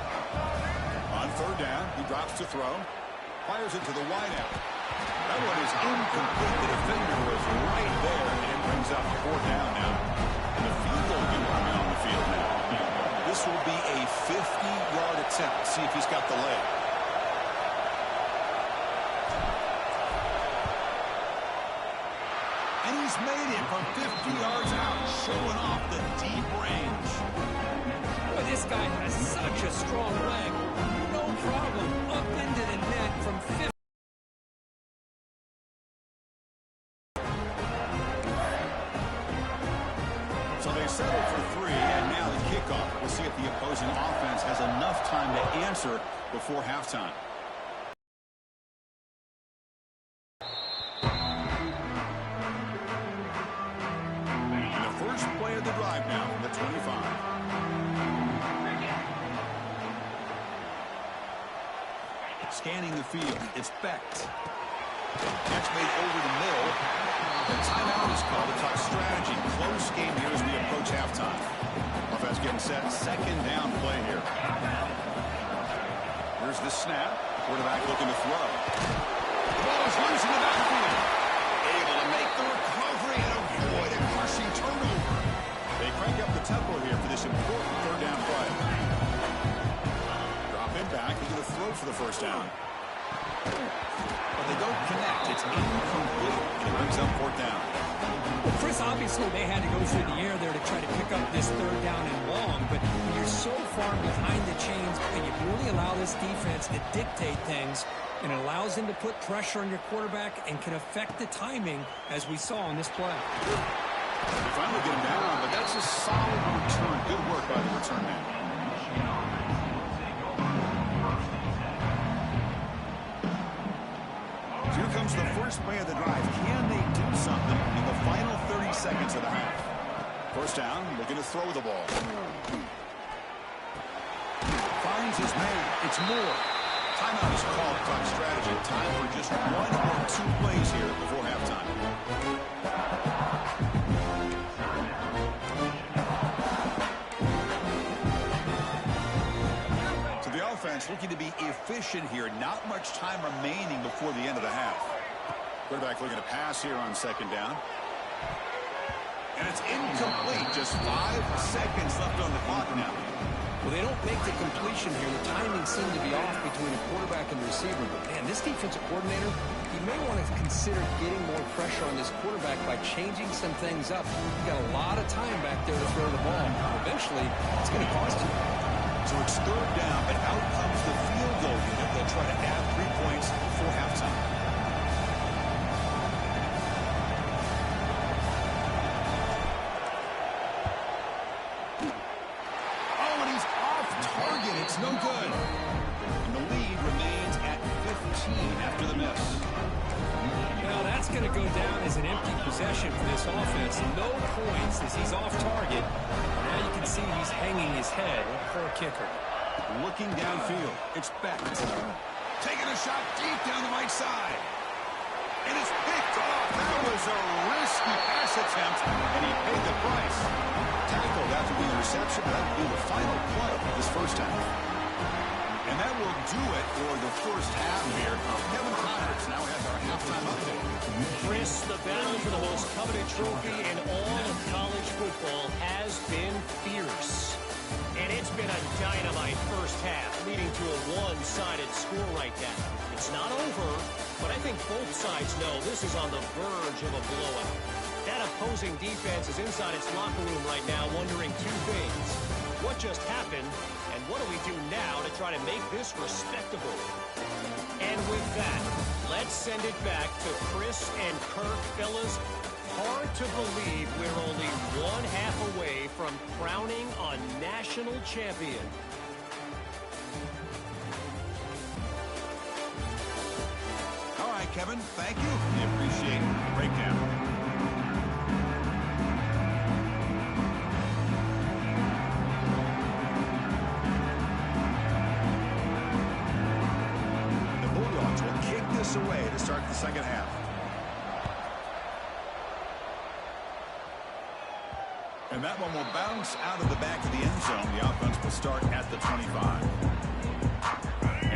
On 3rd down, he drops to throw. Fires it to the wideout. That one is incomplete. The defender was right there, and it brings up 4th down now. And the field goal unit coming on the field now. This will be a 50-yard attempt. See if he's got the leg. And he's made it from 50 yards out, showing off the deep range. But this guy has such a strong leg. No problem. Up into the net from 50. So they settle for 3, and now the kickoff. We'll see if the opposing offense has enough time to answer before halftime. And the first play of the drive now from the 25. Scanning the field, it's Becht. Catch made over the middle. The timeout is called. A tough strategy. Close game here as we approach halftime. Offense getting set. 2nd down play here. Here's the snap. Quarterback looking to throw. The ball is loose in the backfield. Able to make the recovery and avoid a crushing turnover. They crank up the tempo here for this important 3rd down play. Drop it back. He's going to throw for the first down. But they don't connect. It's incomplete. And it brings up 4th down. Well, Chris, obviously they had to go through the air there to try to pick up this 3rd down and long, but when you're so far behind the chains and you really allow this defense to dictate things, and it allows them to put pressure on your quarterback and can affect the timing, as we saw in this play. They finally get him down, but that's a solid return. Good work by the return man. Here comes the first play of the drive. Can they do something in the final 30 seconds of the half? First down, looking to throw the ball. Finds his man. It's Moore. Timeout is called. Clock strategy. Time for just 1 or 2 plays here before halftime. So the offense looking to be efficient here. Not much time remaining before the end of the half. Quarterback looking to pass here on 2nd down. And it's incomplete. Just 5 seconds left on the clock now. Well, they don't make the completion here. The timing seemed to be off between a quarterback and receiver. But, man, this defensive coordinator, he may want to consider getting more pressure on this quarterback by changing some things up. You've got a lot of time back there to throw the ball. Eventually, it's going to cost you. So it's 3rd down, but out comes the field goal unit. They'll try to add 3 points before halftime. No good. And the lead remains at 15 after going to go down as an empty possession for this offense. No points as he's off target. Now you can see he's hanging his head for a kicker. Looking downfield. It's Beck. Taking a shot deep down the right side. And it's picked off. That was a risky pass attempt, and he paid the price. Tackled after the interception. That will be the final play of this first half. And that will do it for the first half here. Kevin Connors now has our halftime update. Chris, the battle for the most coveted trophy in all of college football has been fierce. And it's been a dynamite first half, leading to a one-sided score right now. It's not over, but I think both sides know this is on the verge of a blowout. That opposing defense is inside its locker room right now wondering two things. What just happened, and what do we do now to try to make this respectable? And with that, let's send it back to Chris and Kirk. Fellas, hard to believe we're only one half away from crowning a national champion. All right, Kevin, thank you. We appreciate the breakdown. Away to start the second half. And that one will bounce out of the back of the end zone. The offense will start at the 25.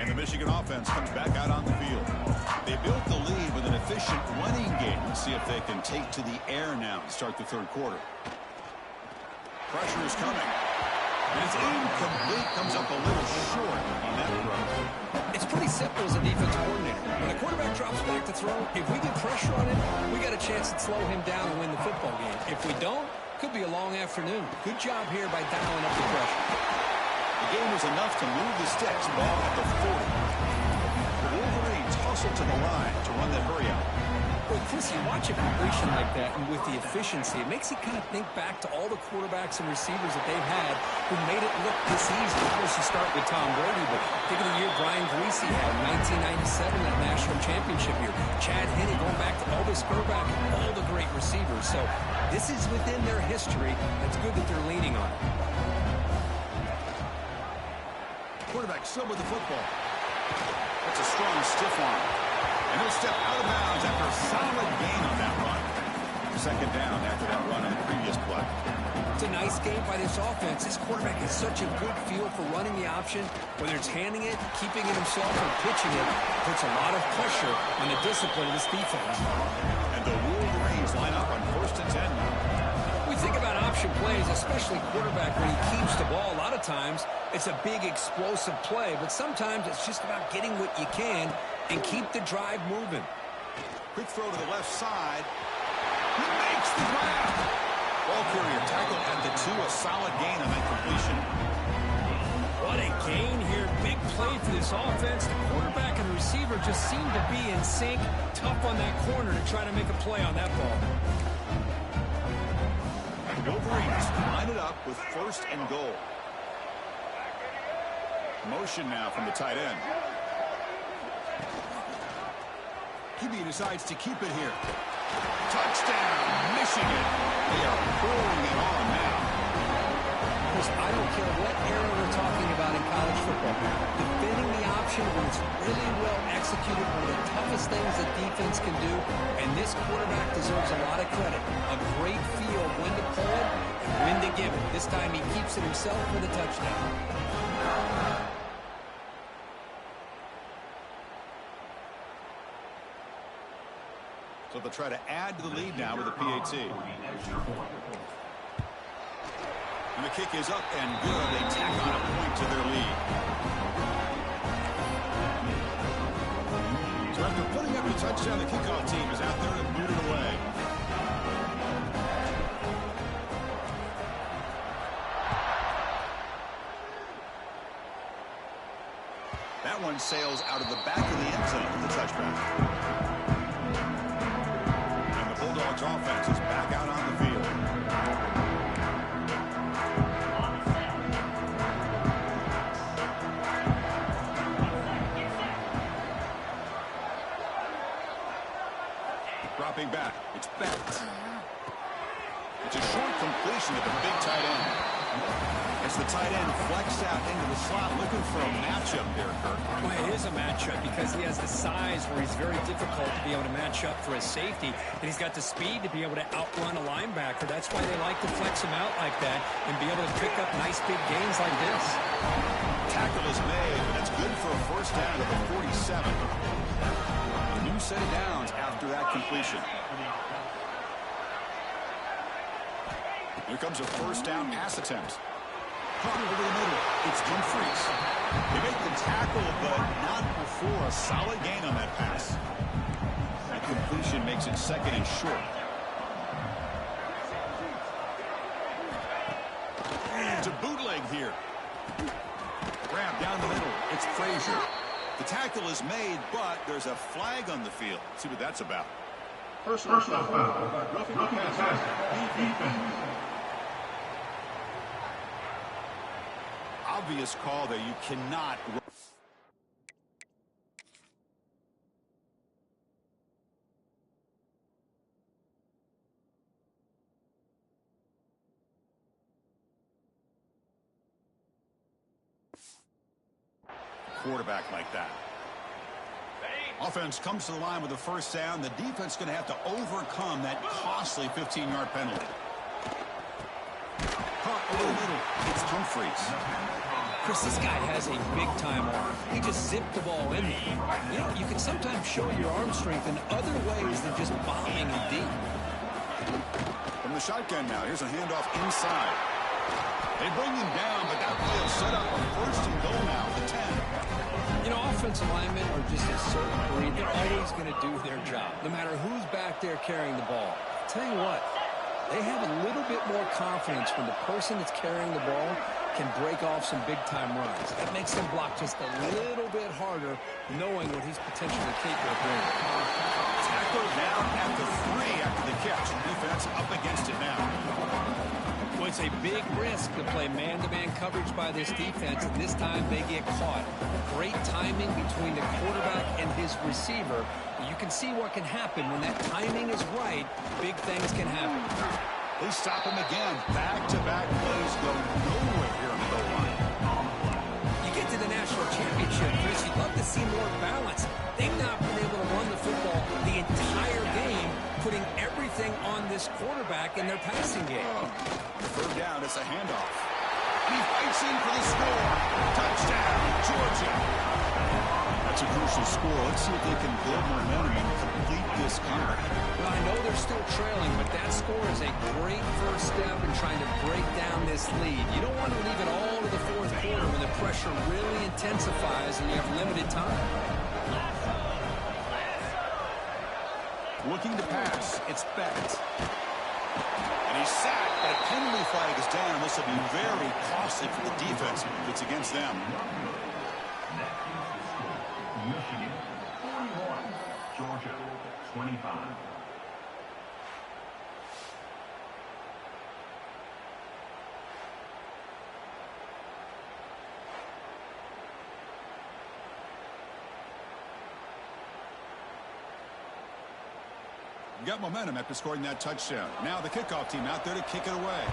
And the Michigan offense comes back out on the field. They built the lead with an efficient running game. Let's see if they can take to the air now to start the third quarter. Pressure is coming. And it's incomplete. Comes up a little short on that throw. It's pretty simple as a defensive coordinator. When a quarterback drops back to throw, if we get pressure on him, we got a chance to slow him down and win the football game. If we don't, could be a long afternoon. Good job here by dialing up the pressure. The game was enough to move the sticks. Ball at the 40. The Wolverines hustle to the line to run that hurry out. Well, Chris, you watch a completion like that, and with the efficiency, it makes you kind of think back to all the quarterbacks and receivers that they've had who made it look this easy. Of course, you start with Tom Brady, but think of the year Brian Greasy had in 1997, that national championship year. Chad Henne, going back to Elvis Grbac, all the great receivers. So this is within their history. It's good that they're leaning on it. Quarterback still with the football. That's a strong stiff arm. And he'll step out of bounds after a solid gain on that run. Second down after that run on the previous play. It's a nice game by this offense. This quarterback has such a good feel for running the option. Whether it's handing it, keeping it himself, or pitching it, puts a lot of pressure on the discipline of this defense. And the Wolverines line up on 1st and 10 now. We think about option plays, especially quarterback when he keeps the ball. A lot of times, it's a big explosive play, but sometimes it's just about getting what you can and keep the drive moving. Quick throw to the left side. He makes the grab. Ball carrier tackled at the 2. A solid gain on that completion. What a gain here. Big play for this offense. The quarterback and the receiver just seem to be in sync. Tough on that corner to try to make a play on that ball. Wolverines line it up with 1st and goal. Motion now from the tight end. QB decides to keep it here. Touchdown, Michigan. They are pouring it on now. Chris, I don't care what era we're talking about in college football. Defending the option when it's really well executed, one of the toughest things that defense can do, and this quarterback deserves a lot of credit. A great feel of when to pull it and when to give it. This time he keeps it himself for the touchdown. So they'll try to add to the lead now with a PAT. And the kick is up and good. They tack on a point to their lead. So after putting up a touchdown, the kickoff team is out there to boot it away. That one sails out of the back of the end zone with the touchback. Bulldogs offense is back out on the field. end flex out into the slot, looking for a matchup there, Kirk. Well, it is a matchup because he has the size where he's very difficult to be able to match up for his safety, and he's got the speed to be able to outrun a linebacker. That's why they like to flex him out like that and be able to pick up nice big gains like this. Tackle is made, but that's good for a first down to the 47. A new set of downs after that completion. Here comes a first down pass attempt. Caught over the middle. It's Humphries. They make the tackle, but not before a solid gain on that pass. That completion makes it second and short. And to bootleg here. Grab down the middle. It's Frazier. The tackle is made, but there's a flag on the field. Let's see what that's about. Personal foul. Roughing the pass. Defense. Obvious call there. You cannot. Quarterback like that. Offense comes to the line with a first down. The defense is going to have to overcome that costly 15-yard penalty. Caught over the middle. It's Humphries. Chris, this guy has a big-time arm. He just zipped the ball in there. You know, you can sometimes show your arm strength in other ways than just bombing it deep. From the shotgun now, here's a handoff inside. They bring him down, but that play will set up a first and goal now at the 10. You know, offensive linemen are just a certain breed. They're always going to do their job, no matter who's back there carrying the ball. I'll tell you what, they have a little bit more confidence when the person that's carrying the ball can break off some big-time runs. That makes them block just a little bit harder, knowing what he's potentially capable of doing. Tackle down at the 3 after the catch. Defense up against it now. Well, it's a big risk to play man-to-man coverage by this defense, and this time they get caught. Great timing between the quarterback and his receiver. You can see what can happen when that timing is right. Big things can happen. They stop him again. Back-to-back plays go nowhere here on the goal line. You get to the national championship, Chris, you'd love to see more balance. They've not been able to run the football the entire game, putting everything on this quarterback in their passing game. Third down, it's a handoff. And he fights in for the score. Touchdown, Georgia. That's a crucial score. Let's see if they can build momentum and complete this comeback. Well, I know they're still trailing, but that score is a great first step in trying to break down this lead. You don't want to leave it all to the fourth quarter when the pressure really intensifies and you have limited time. Looking to pass. It's Beckett. And he's sacked, but a penalty flag is down. This will be very costly for the defense if it's against them. Michigan 41, Georgia 25. Got momentum after scoring that touchdown. Now the kickoff team out there to kick it away.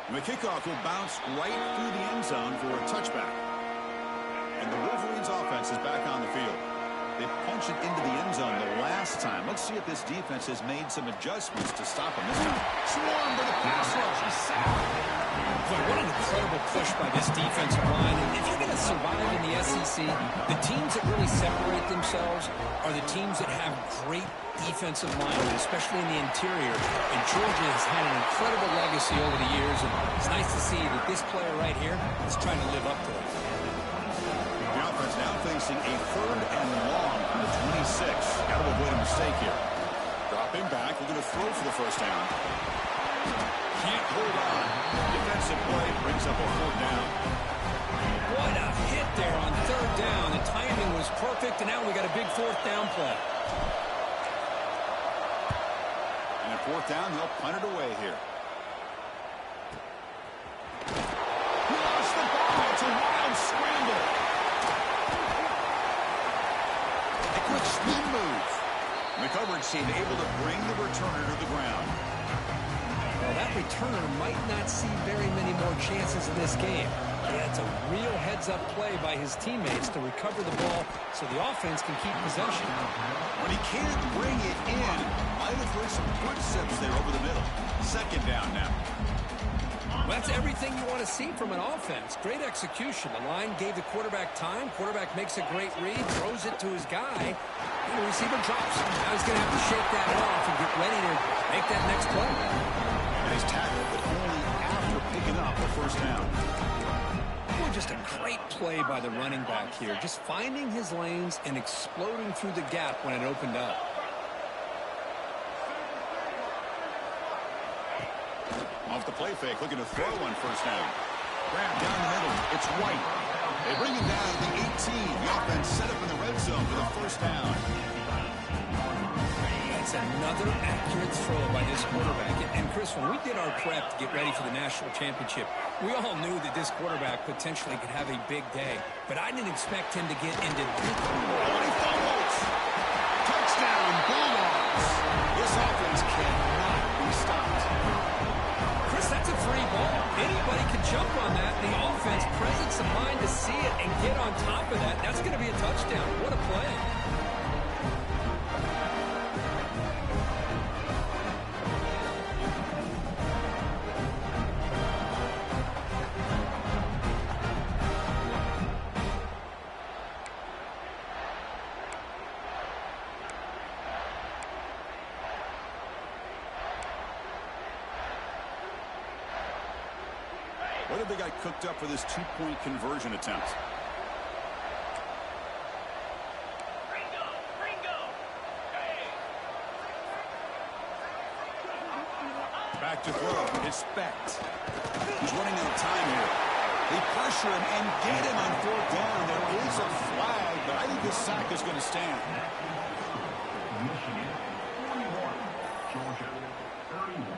And the kickoff will bounce right through the end zone for a touchback. And the Wolverines offense is back on the field. They punched it into the end zone the last time. Let's see if this defense has made some adjustments to stop them this time. Swarm for the pass rush. He's sacked. Boy, what an incredible push by this defensive line. And if you're going to survive in the SEC, the teams that really separate themselves are the teams that have great defensive linemen, especially in the interior. And Georgia has had an incredible legacy over the years, and it's nice to see that this player right here is trying to live up to it. The offense now facing a third and long from the 26. Got to avoid a mistake here. Dropping back, we're going to throw for the first down. Can't hold on. Defensive play brings up a fourth down. What a hit there on third down. The timing was perfect, and now we got a big fourth down play. And at fourth down, they'll punt it away here. He lost the ball. It's a wild scramble. A quick spin move. And the coverage team able to bring the returner to the ground. Well, that returner might not see very many more chances in this game. Yeah, it's a real heads-up play by his teammates to recover the ball so the offense can keep possession. When he can't bring it in, might have heard some footsteps there over the middle. Second down now. Well, that's everything you want to see from an offense. Great execution. The line gave the quarterback time. Quarterback makes a great read, throws it to his guy, and the receiver drops. Now he's going to have to shake that off and get ready to make that next play. And he's tackled, but only after picking up the first down. Boy, just a great play by the running back here. Just finding his lanes and exploding through the gap when it opened up. Off the play fake, looking to throw on first down. Grab down the middle. It's White. They bring him down to the 18. The offense set up in the red zone for the first down. That's another accurate throw by this quarterback. And Chris, when we did our prep to get ready for the national championship, we all knew that this quarterback potentially could have a big day. But I didn't expect him to get into big. Oh, he fumbles. Touchdown, Bulldogs. This offense cannot be stopped. Chris, that's a free ball. Anybody can jump on that. The offense, presence of mind to see it and get on top of that. That's going to be a touchdown. What a play. What have they got cooked up for this two-point conversion attempt? Back to throw. It's Specht. He's running out of time here. They pressure him and get him on fourth down. There is a flag, but I think this sack is going to stand. Michigan 41, Georgia 31.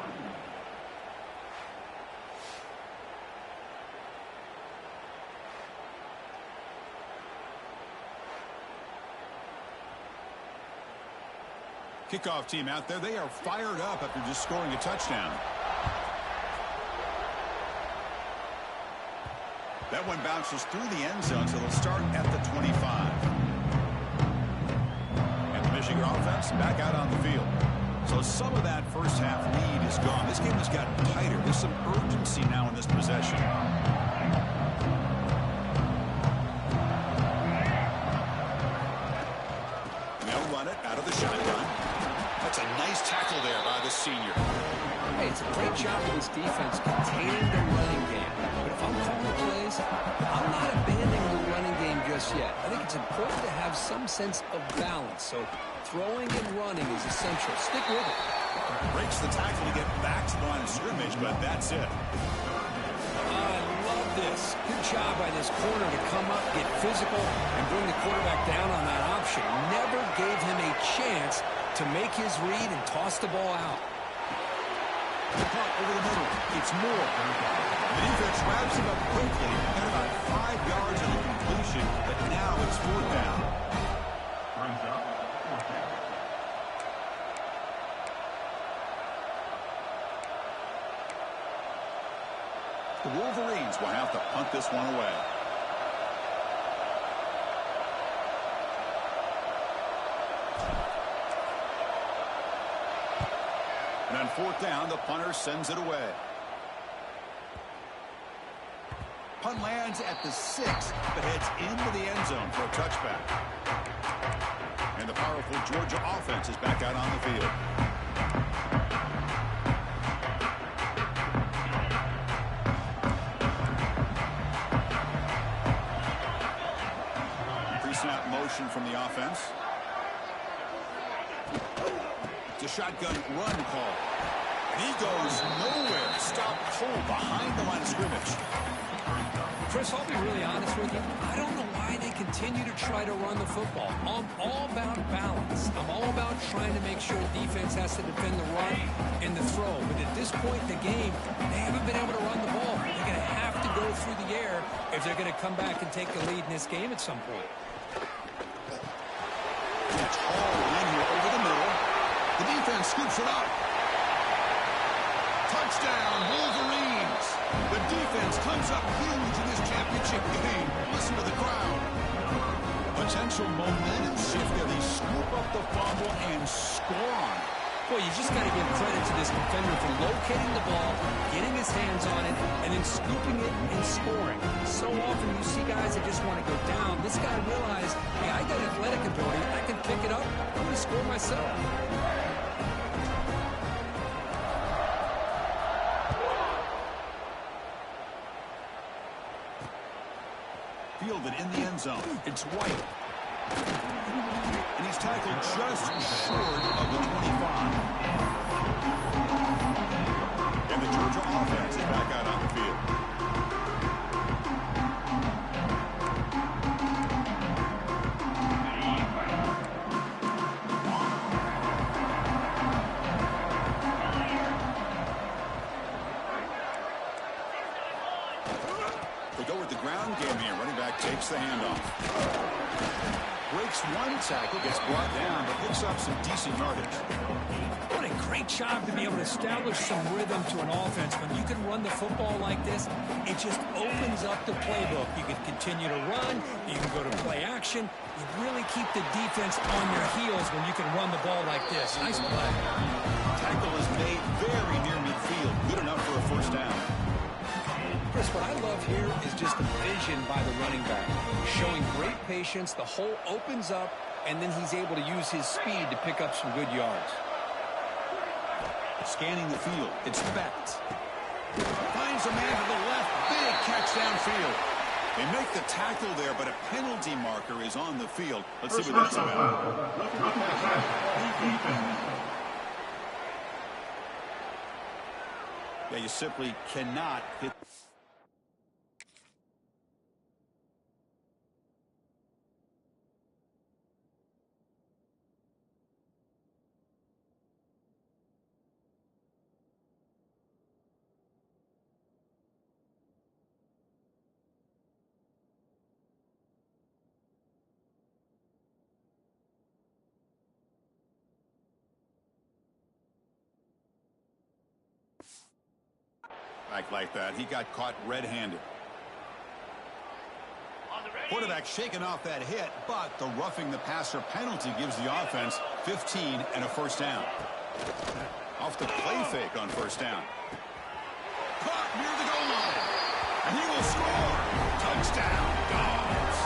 Kickoff team out there, they are fired up after just scoring a touchdown. That one bounces through the end zone, so they'll start at the 25. And the Michigan offense back out on the field. So some of that first half lead is gone. This game has gotten tighter. There's some urgency now in this possession. They'll run it out of the shotgun. That's a nice tackle there by the senior. Hey, it's a great job of this defense containing the running game. But if I'm calling the plays, I'm not abandoning the running game just yet. I think it's important to have some sense of balance. So throwing and running is essential. Stick with it. Breaks the tackle to get back to the line of scrimmage, but that's it. I love this. Good job by this corner to come up, get physical, and bring the quarterback down on that option. Never gave him a chance to make his read and toss the ball out. Punt over the middle. It's Moore. The defense wraps him up quickly and about 5 yards on the completion, but now it's fourth down. Brings up fourth down. The Wolverines will have to punt this one away. And on fourth down, the punter sends it away. Punt lands at the 6, but heads into the end zone for a touchback. And the powerful Georgia offense is back out on the field. Pre-snap motion from the offense. It's a shotgun run call. And he goes nowhere. Stopped cold behind the line of scrimmage. Chris, I'll be really honest with you. I don't know why they continue to try to run the football. I'm all about balance. I'm all about trying to make sure defense has to defend the run and the throw. But at this point in the game, they haven't been able to run the ball. They're going to have to go through the air if they're going to come back and take the lead in this game at some point. That's all in here over the middle. The defense scoops it up. Touchdown, Wolverines. The defense comes up huge in this championship game. Listen to the crowd. Potential momentum shift there. They scoop up the fumble and score on it. Boy, you just got to give credit to this defender for locating the ball, getting his hands on it, and then scooping it and scoring. So often you see guys that just want to go down. This guy realized, hey, I got athletic ability. I can pick it up. I'm going to score myself. Fielded in the end zone. It's White. And he's tackled just short of the 25. And the Georgia offense is back out on the field. They go with the ground game here. Running back takes the handoff. Breaks one tackle, gets brought down, but picks up some decent yardage. What a great job to be able to establish some rhythm to an offense. When you can run the football like this, it just opens up the playbook. You can continue to run. You can go to play action. You really keep the defense on your heels when you can run the ball like this. Nice play. Tackle is made very near midfield. Good enough for a first down. Chris, what I love here is just the vision by the running back. Showing great patience, the hole opens up, and then he's able to use his speed to pick up some good yards. Scanning the field, it's Becht. Finds a man to the left, big catch downfield. They make the tackle there, but a penalty marker is on the field. Let's see what that's about. Yeah, you simply cannot hit. Like that. He got caught red-handed. Quarterback shaking off that hit, but the roughing the passer penalty gives the offense 15 and a first down. Off the play fake on first down. Caught near the goal line. And he will score. Touchdown, Dogs.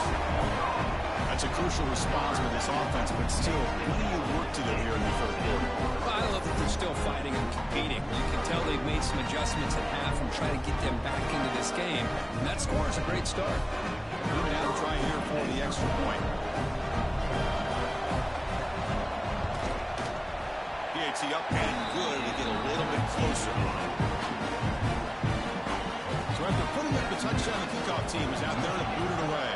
That's a crucial response with this offense, but still plenty of work to do here in the third quarter. I love that they're still fighting and competing. You can tell they've made some adjustments at half and try to get them back into this game. And that score is a great start. Good now to try here for the extra point. PAT up and good to get a little bit closer. So after putting up the touchdown, the kickoff team is out there to boot it away.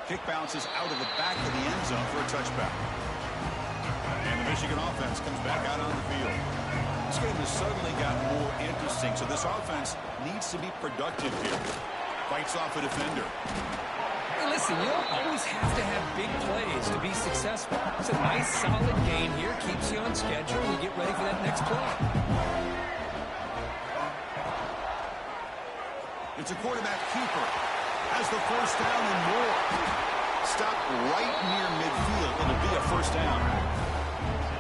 Kick bounces out of the back of the end zone for a touchback. And the Michigan offense comes back out on the field. This game has suddenly got more interesting, so this offense needs to be productive here. Fights off a defender. Hey, listen, you don't always have to have big plays to be successful. It's a nice, solid game here. Keeps you on schedule, and you get ready for that next play. It's a quarterback keeper. Has the first down and more. Stopped right near midfield. It'll be a first down.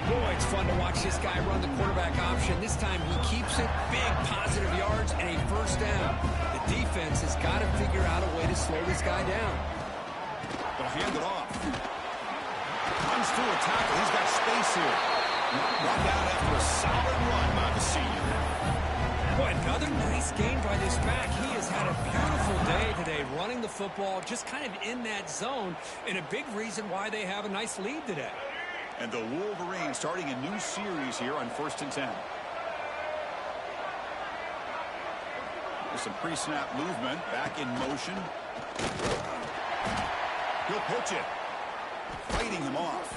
Boy, it's fun to watch this guy run the quarterback option. This time he keeps it, big positive yards, and a first down. The defense has got to figure out a way to slow this guy down. They'll hand it off. Runs through a tackle. He's got space here. Brought down after a solid run by the senior. Boy, another nice game by this back. He has had a beautiful day today running the football, just kind of in that zone, and a big reason why they have a nice lead today. And the Wolverines starting a new series here on 1st and 10. There's some pre-snap movement, back in motion. He'll pitch it. Fighting him off.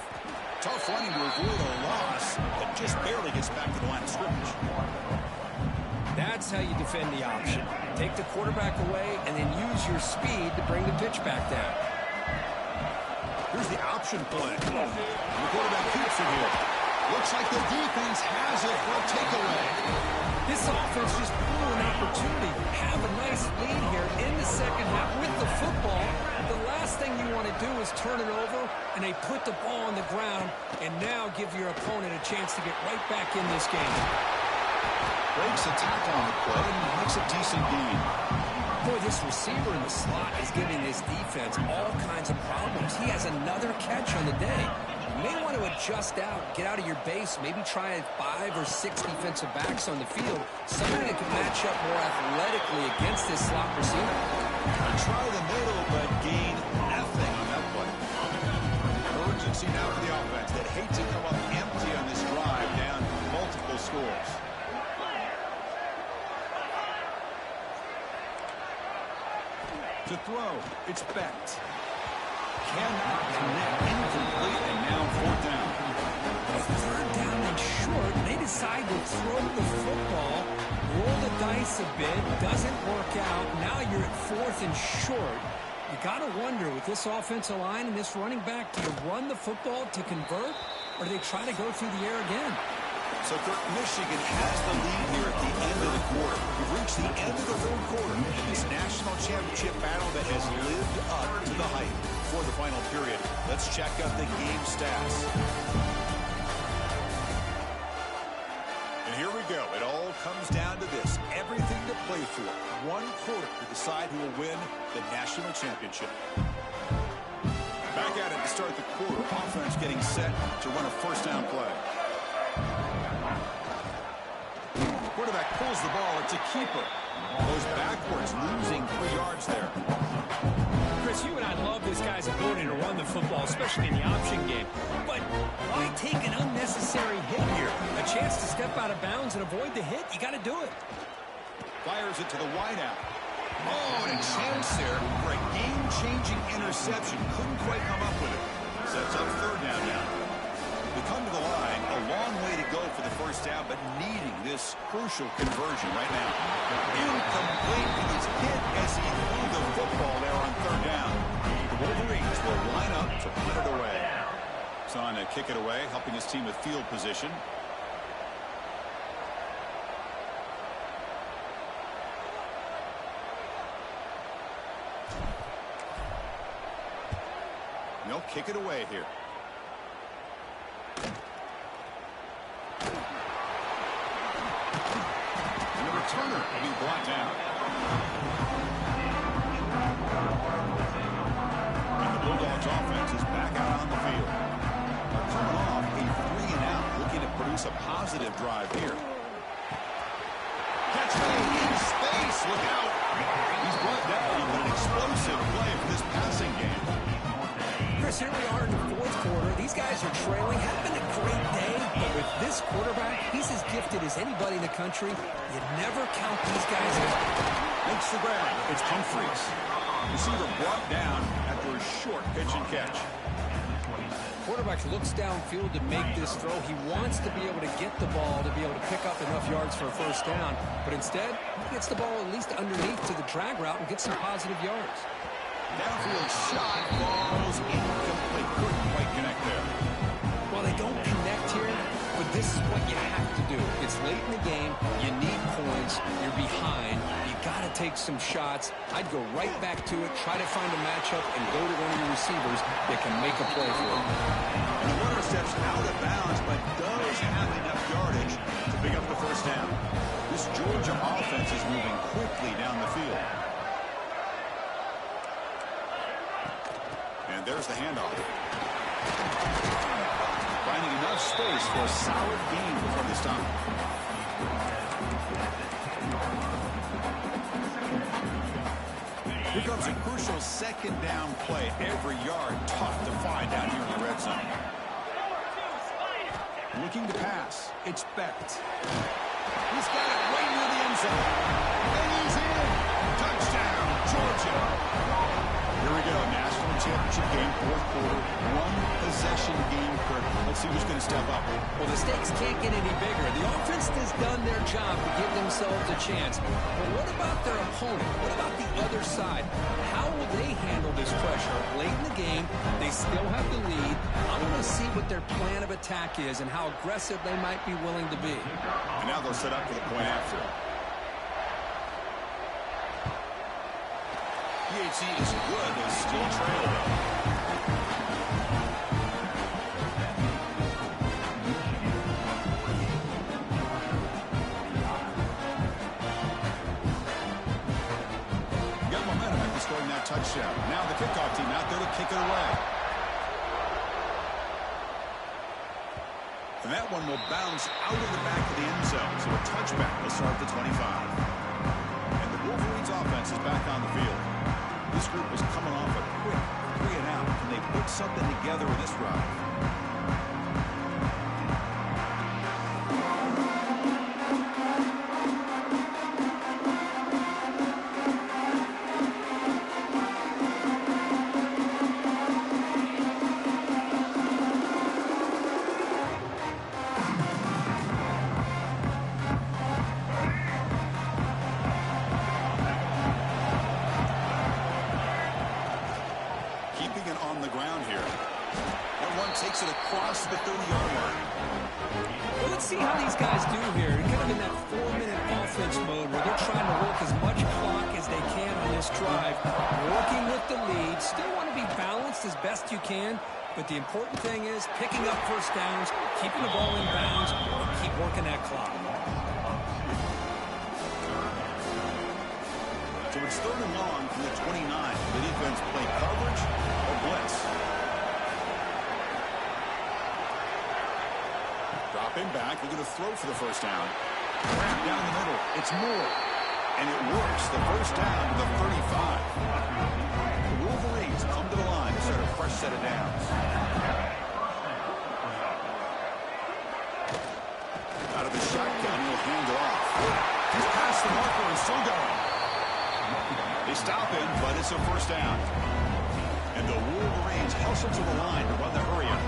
Tough running to avoid a loss, but just barely gets back to the line of scrimmage. That's how you defend the option. Take the quarterback away and then use your speed to bring the pitch back down. Here's the option play. And the quarterback keeps it here. Looks like the defense has it for a takeaway. This offense just blew an opportunity. Have a nice lead here in the second half with the football. The last thing you want to do is turn it over, and they put the ball on the ground and now give your opponent a chance to get right back in this game. Breaks a tackle on the play and makes a decent gain. Boy, this receiver in the slot is giving this defense all kinds of problems. He has another catch on the day. You may want to adjust out, get out of your base, maybe try 5 or 6 defensive backs on the field, somebody that can match up more athletically against this slot receiver. Try the middle, but gain nothing on that play. Urgency now for the offense that hate to come up empty on this drive, down multiple scores. To throw, it's Becht. Cannot connect, incomplete, and now 4th down. 3rd down and short. They decide to throw the football, roll the dice a bit, doesn't work out. Now you're at 4th and short. You got to wonder, with this offensive line and this running back, do you run the football to convert, or do they try to go through the air again? So Michigan has the lead here at the end of the quarter. We've reached the end of the 3rd quarter in this national championship battle that has lived up to the hype for the final period. Let's check out the game stats. And here we go. It all comes down to this. Everything to play for. 1 quarter to decide who will win the national championship. Back at it to start the quarter. Offense getting set to run a 1st down play. Quarterback pulls the ball. It's a keeper. Goes backwards, losing 3 yards there. Chris, you and I love this guy's ability to run the football, especially in the option game. But why take an unnecessary hit here? A chance to step out of bounds and avoid the hit? You got to do it. Fires it to the wideout. Oh, and a chance there for a game-changing interception. Couldn't quite come up with it. Sets up 3rd down now. We come to the line, a long way to go for the 1st down, but needing this crucial conversion right now. Incomplete, and he's hit as he threw the football there on 3rd down. The Wolverines will line up to put it away. It's on to kick it away, helping his team with field position. They'll kick it away here. And the returner will be brought down. And the Bulldogs offense is back out on the field. They're coming off a 3-and-out, looking to produce a positive drive here. Catch made in space. Look out. He's brought down, but an explosive play for this passing game. Chris, here we are in the 4th quarter. These guys are trailing. Having a great day, but with this quarterback, he's as gifted as anybody in the country. You never count these guys out. Makes the grab. It's Humphreys. Receiver brought down after a short pitch and catch. Quarterback looks downfield to make this throw. He wants to be able to get the ball to be able to pick up enough yards for a 1st down. But instead, he gets the ball at least underneath to the drag route and gets some positive yards. Downfield shot falls incomplete. Couldn't quite connect there. Well, they don't connect here, but this is what you have to do. It's late in the game. You need points. You're behind. You got to take some shots. I'd go right back to it, try to find a matchup, and go to one of your receivers that can make a play for it. And the runner steps out of bounds, but does have enough yardage to pick up the 1st down. This Georgia offense is moving quickly down the field. And there's the handoff. Finding enough space for a solid gain before this time. Here comes a crucial 2nd down play. Every yard tough to find down here in the red zone. Looking to pass. It's Becht. He's got it right near the end zone. And he's in. Touchdown, Georgia. Here we go, national championship game, 4th quarter, 1-possession game. Kirk. Let's see who's going to step up. Well, the stakes can't get any bigger. The offense does done their job to give themselves a chance. But what about their opponent? What about the other side? How will they handle this pressure? Late in the game, they still have the lead. I want to see what their plan of attack is and how aggressive they might be willing to be. And now they'll set up for the point after. PHC is good, but still trailing. Scoring that touchdown. Now the kickoff team out there to kick it away. And that one will bounce out of the back of the end zone. So a touchback will start at the 25. And the Wolverines offense is back on the field. This group was coming off a quick 3-and-out. Can they put something together in this drive? Takes it across the 30-yard line. Well, let's see how these guys do here. Kind of in that 4-minute offense mode where they're trying to work as much clock as they can on this drive. Working with the lead. Still want to be balanced as best you can. But the important thing is picking up first downs, keeping the ball in bounds, and keep working that clock. So it's 3rd and long from the 29. The defense play coverage or blitz. Dropping back, looking to throw for the first down. Down the middle, it's Moore. And it works, the first down to the 35. The Wolverines come to the line to start a fresh set of downs. Out of the shotgun, he'll hand it off. He's past the marker and still going. They stop him, but it's a first down. And the Wolverines hustle to the line to run the hurry up.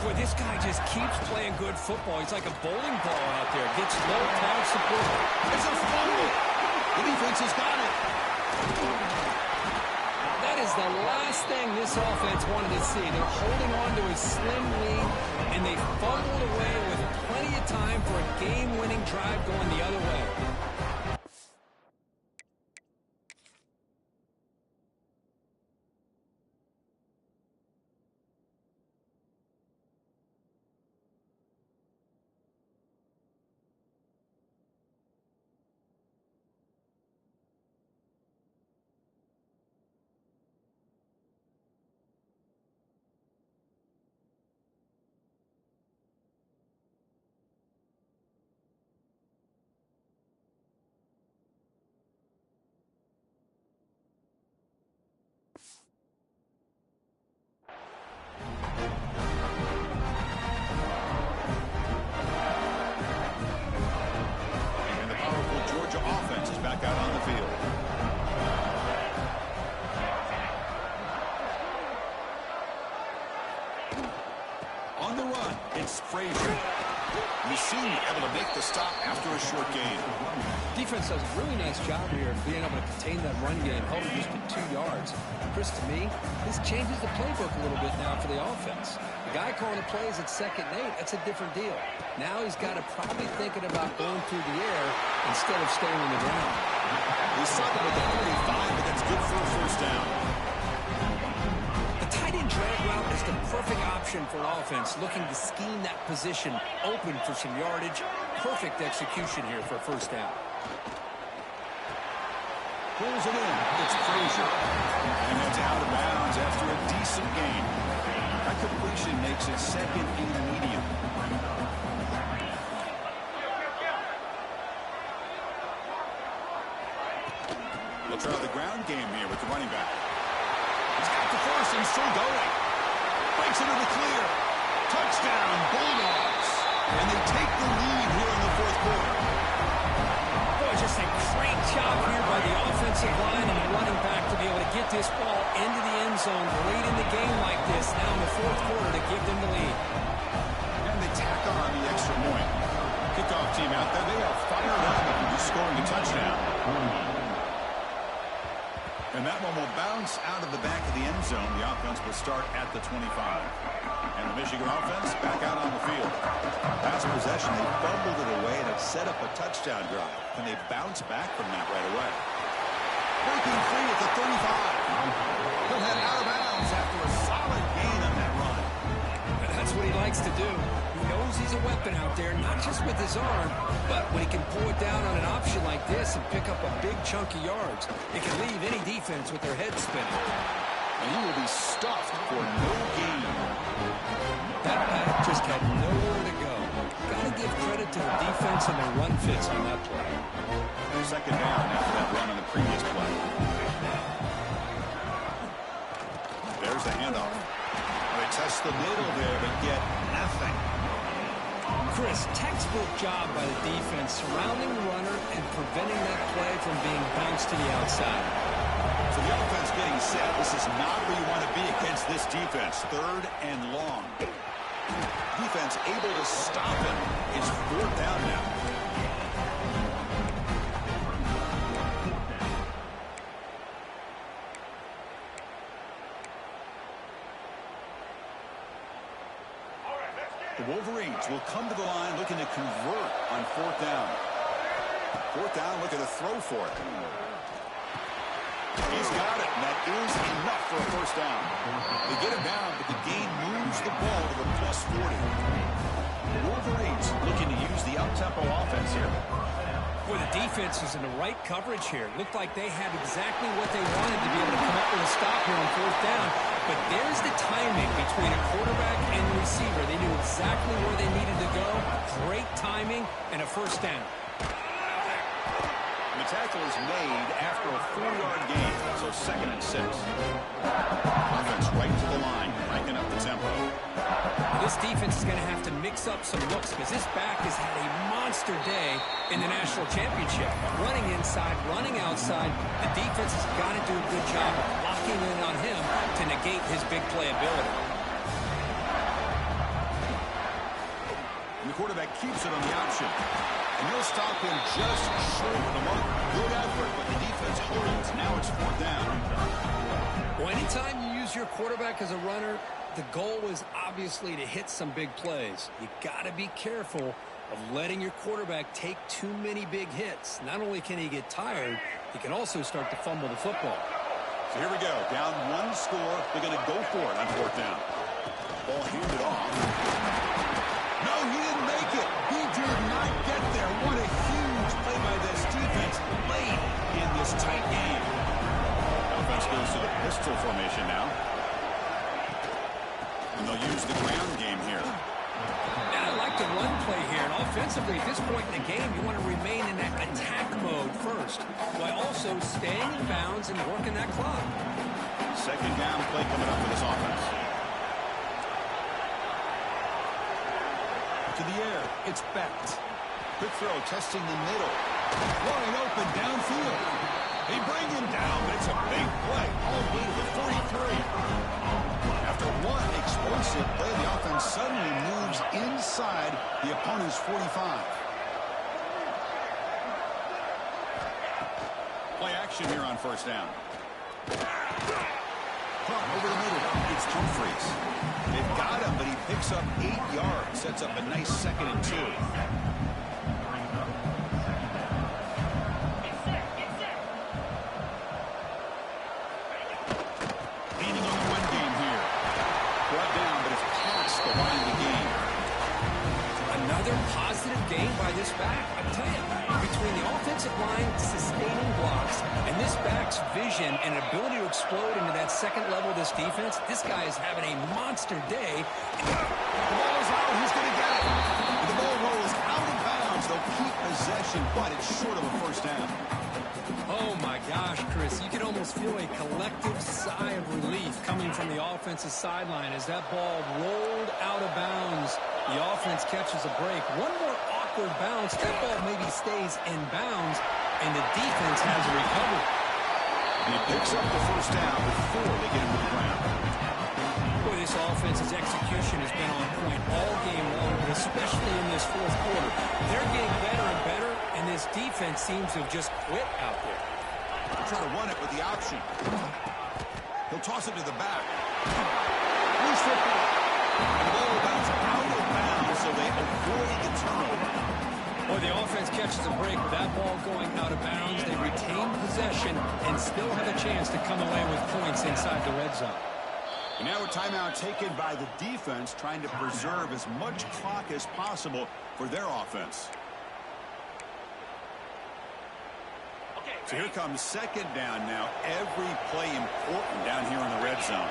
Boy, this guy just keeps playing good football. He's like a bowling ball out there. Gets low crowd support. It's a fumble. The defense has got it. That is the last thing this offense wanted to see. They're holding on to a slim lead, and they fumbled away with plenty of time for a game-winning drive going the other way. You seem able to make the stop after a short game. Defense does a really nice job here of being able to contain that run game, held it just to 2 yards. Chris, to me, this changes the playbook a little bit now for the offense. The guy calling the plays at 2nd and 8, that's a different deal. Now he's got to probably thinking about going through the air instead of staying on the ground. He saw that with the 35, but that's good for a first down. Tight end drag route is the perfect option for an offense looking to scheme that position open for some yardage. Perfect execution here for a first down. Pulls it in. It's Frazier. And it's out of bounds after a decent gain. That completion makes it 2nd and medium. We'll try the ground game here with the running back. He's got the first and still going. Breaks into the clear. Touchdown, Bulldogs. And they take the lead here in the 4th quarter. Boy, just a great job here by the offensive line and the running back to be able to get this ball into the end zone late in the game like this now in the 4th quarter to give them the lead. And they tack on the extra point. Kickoff team out there, they are fired up after just scoring a touchdown. And that one will bounce out of the back of the end zone. The offense will start at the 25. And the Michigan offense back out on the field. Last possession, they fumbled it away and have set up a touchdown drive. Can they bounce back from that right away? Breaking free at the 35. He'll head out of bounds after a solid gain on that run. That's what he likes to do. He knows he's a weapon out there, not just with his arm, but when he can pull it down on an option like this and pick up a big chunk of yards, it can leave any defense with their head spinning. And he will be stuffed for no gain. That back just had nowhere to go. Got to give credit to the defense and their run fits on that play. Second down after that run on the previous play. There's the handoff. They test the middle there, but get nothing. Chris, textbook job by the defense surrounding the runner and preventing that play from being bounced to the outside. So the offense getting set. This is not where you want to be against this defense. Third and long. Defense able to stop him. It's fourth down now. The Wolverines will come to the line looking to convert on fourth down. Fourth down, looking to throw for it. He's got it, and that is enough for a first down. They get it down, but the gain moves the ball to the +40. The Wolverines looking to use the up-tempo offense here. Boy, the defense was in the right coverage here. Looked like they had exactly what they wanted to be able to come up with a stop here on fourth down. But there's the timing between a quarterback and the receiver. They knew exactly where they needed to go. Great timing and a first down. The tackle is made after a 4-yard gain, so 2nd and 6. Offense right to the line, cranking up the tempo. This defense is going to have to mix up some looks because this back has had a monster day in the national championship. Running inside, running outside. The defense has got to do a good job of locking in on him to negate his big play ability. And the quarterback keeps it on the option. And he'll stop him just short of the mark. Good effort, but the defense holds. Now it's fourth down. Well, anytime you use your quarterback as a runner, the goal is obviously to hit some big plays. You got to be careful of letting your quarterback take too many big hits. Not only can he get tired, he can also start to fumble the football. So here we go. Down one score. They're going to go for it on fourth down. Ball handed off. No, he didn't make it. He did not get there. What a huge play by this defense late in this tight game. Offense goes to the pistol formation now. And they'll use the ground game here. And I like the run play here. And offensively, at this point in the game, you want to remain in that attack mode first, while also staying in bounds and working that clock. Second down play coming up for this offense. To the air, it's Becht. Quick throw, testing the middle. Wide open downfield. They bring him down, but it's a big play. All the way to the 43. After one explosive play, the offense suddenly moves inside the opponent's 45. Play action here on first down. Over the middle, it's Humphreys. They've got him, but he picks up 8 yards. Sets up a nice 2nd and 2. Leaning on the run game here. Brought down, but it's past the line of the game. Another positive game by this back. I tell you, between the offensive line sustaining blocks and this back's vision and ability to explode into that second level of this defense, this guy is having a monster day. The ball is out. He's going to get it. The ball rolls out of bounds. They'll keep possession, but it's short of a first down. Oh, my gosh, Chris. You can almost feel a collective sigh of relief coming from the offensive sideline as that ball rolled out of bounds. The offense catches a break. One more awkward bounce. That ball maybe stays in bounds, and the defense has a recovery. And he picks up the first down before they get him to the ground. Boy, this offense's execution has been on point all game long, but especially in this fourth quarter. They're getting better defense seems to have just quit out there. He'll try to run it with the option. He'll toss it to the back. Loose football. And the ball bounces out of bounds, so they avoid the turnover. Boy, the offense catches a break with that ball going out of bounds. They retain possession and still have a chance to come away with points inside the red zone. And now a timeout taken by the defense, trying to preserve as much clock as possible for their offense. So here comes second down now. Every play important down here in the red zone.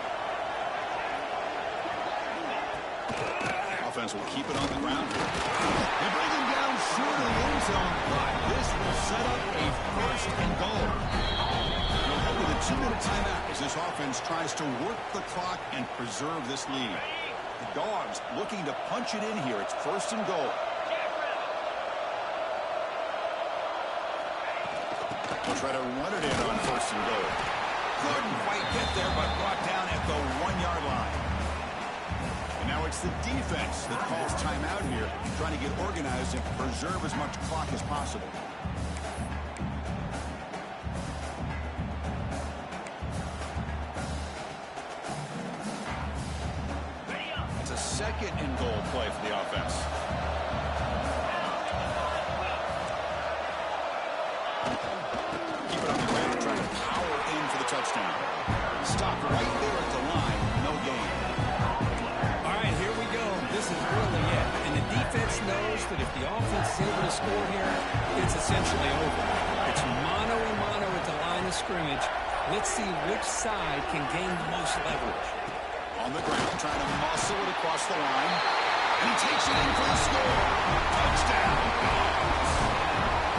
Offense will keep it on the ground here. They bring him down short of the end zone, but this will set up a first and goal. We'll head with a 2-minute timeout as this offense tries to work the clock and preserve this lead. The Dogs looking to punch it in here. It's first and goal. We'll try to run it in on first and goal. Couldn't quite get there, but brought down at the 1-yard line. And now it's the defense that calls timeout here, trying to get organized and preserve as much clock as possible. It's a second and goal play for the offense. Keep it on the ground, trying to power in for the touchdown. Stopped right there at the line, no gain. All right, here we go. This is really it. And the defense knows that if the offense is able to score here, it's essentially over. It's mano a mano at the line of scrimmage. Let's see which side can gain the most leverage. On the ground, trying to muscle it across the line. And he takes it in for the score. Touchdown, Dogs.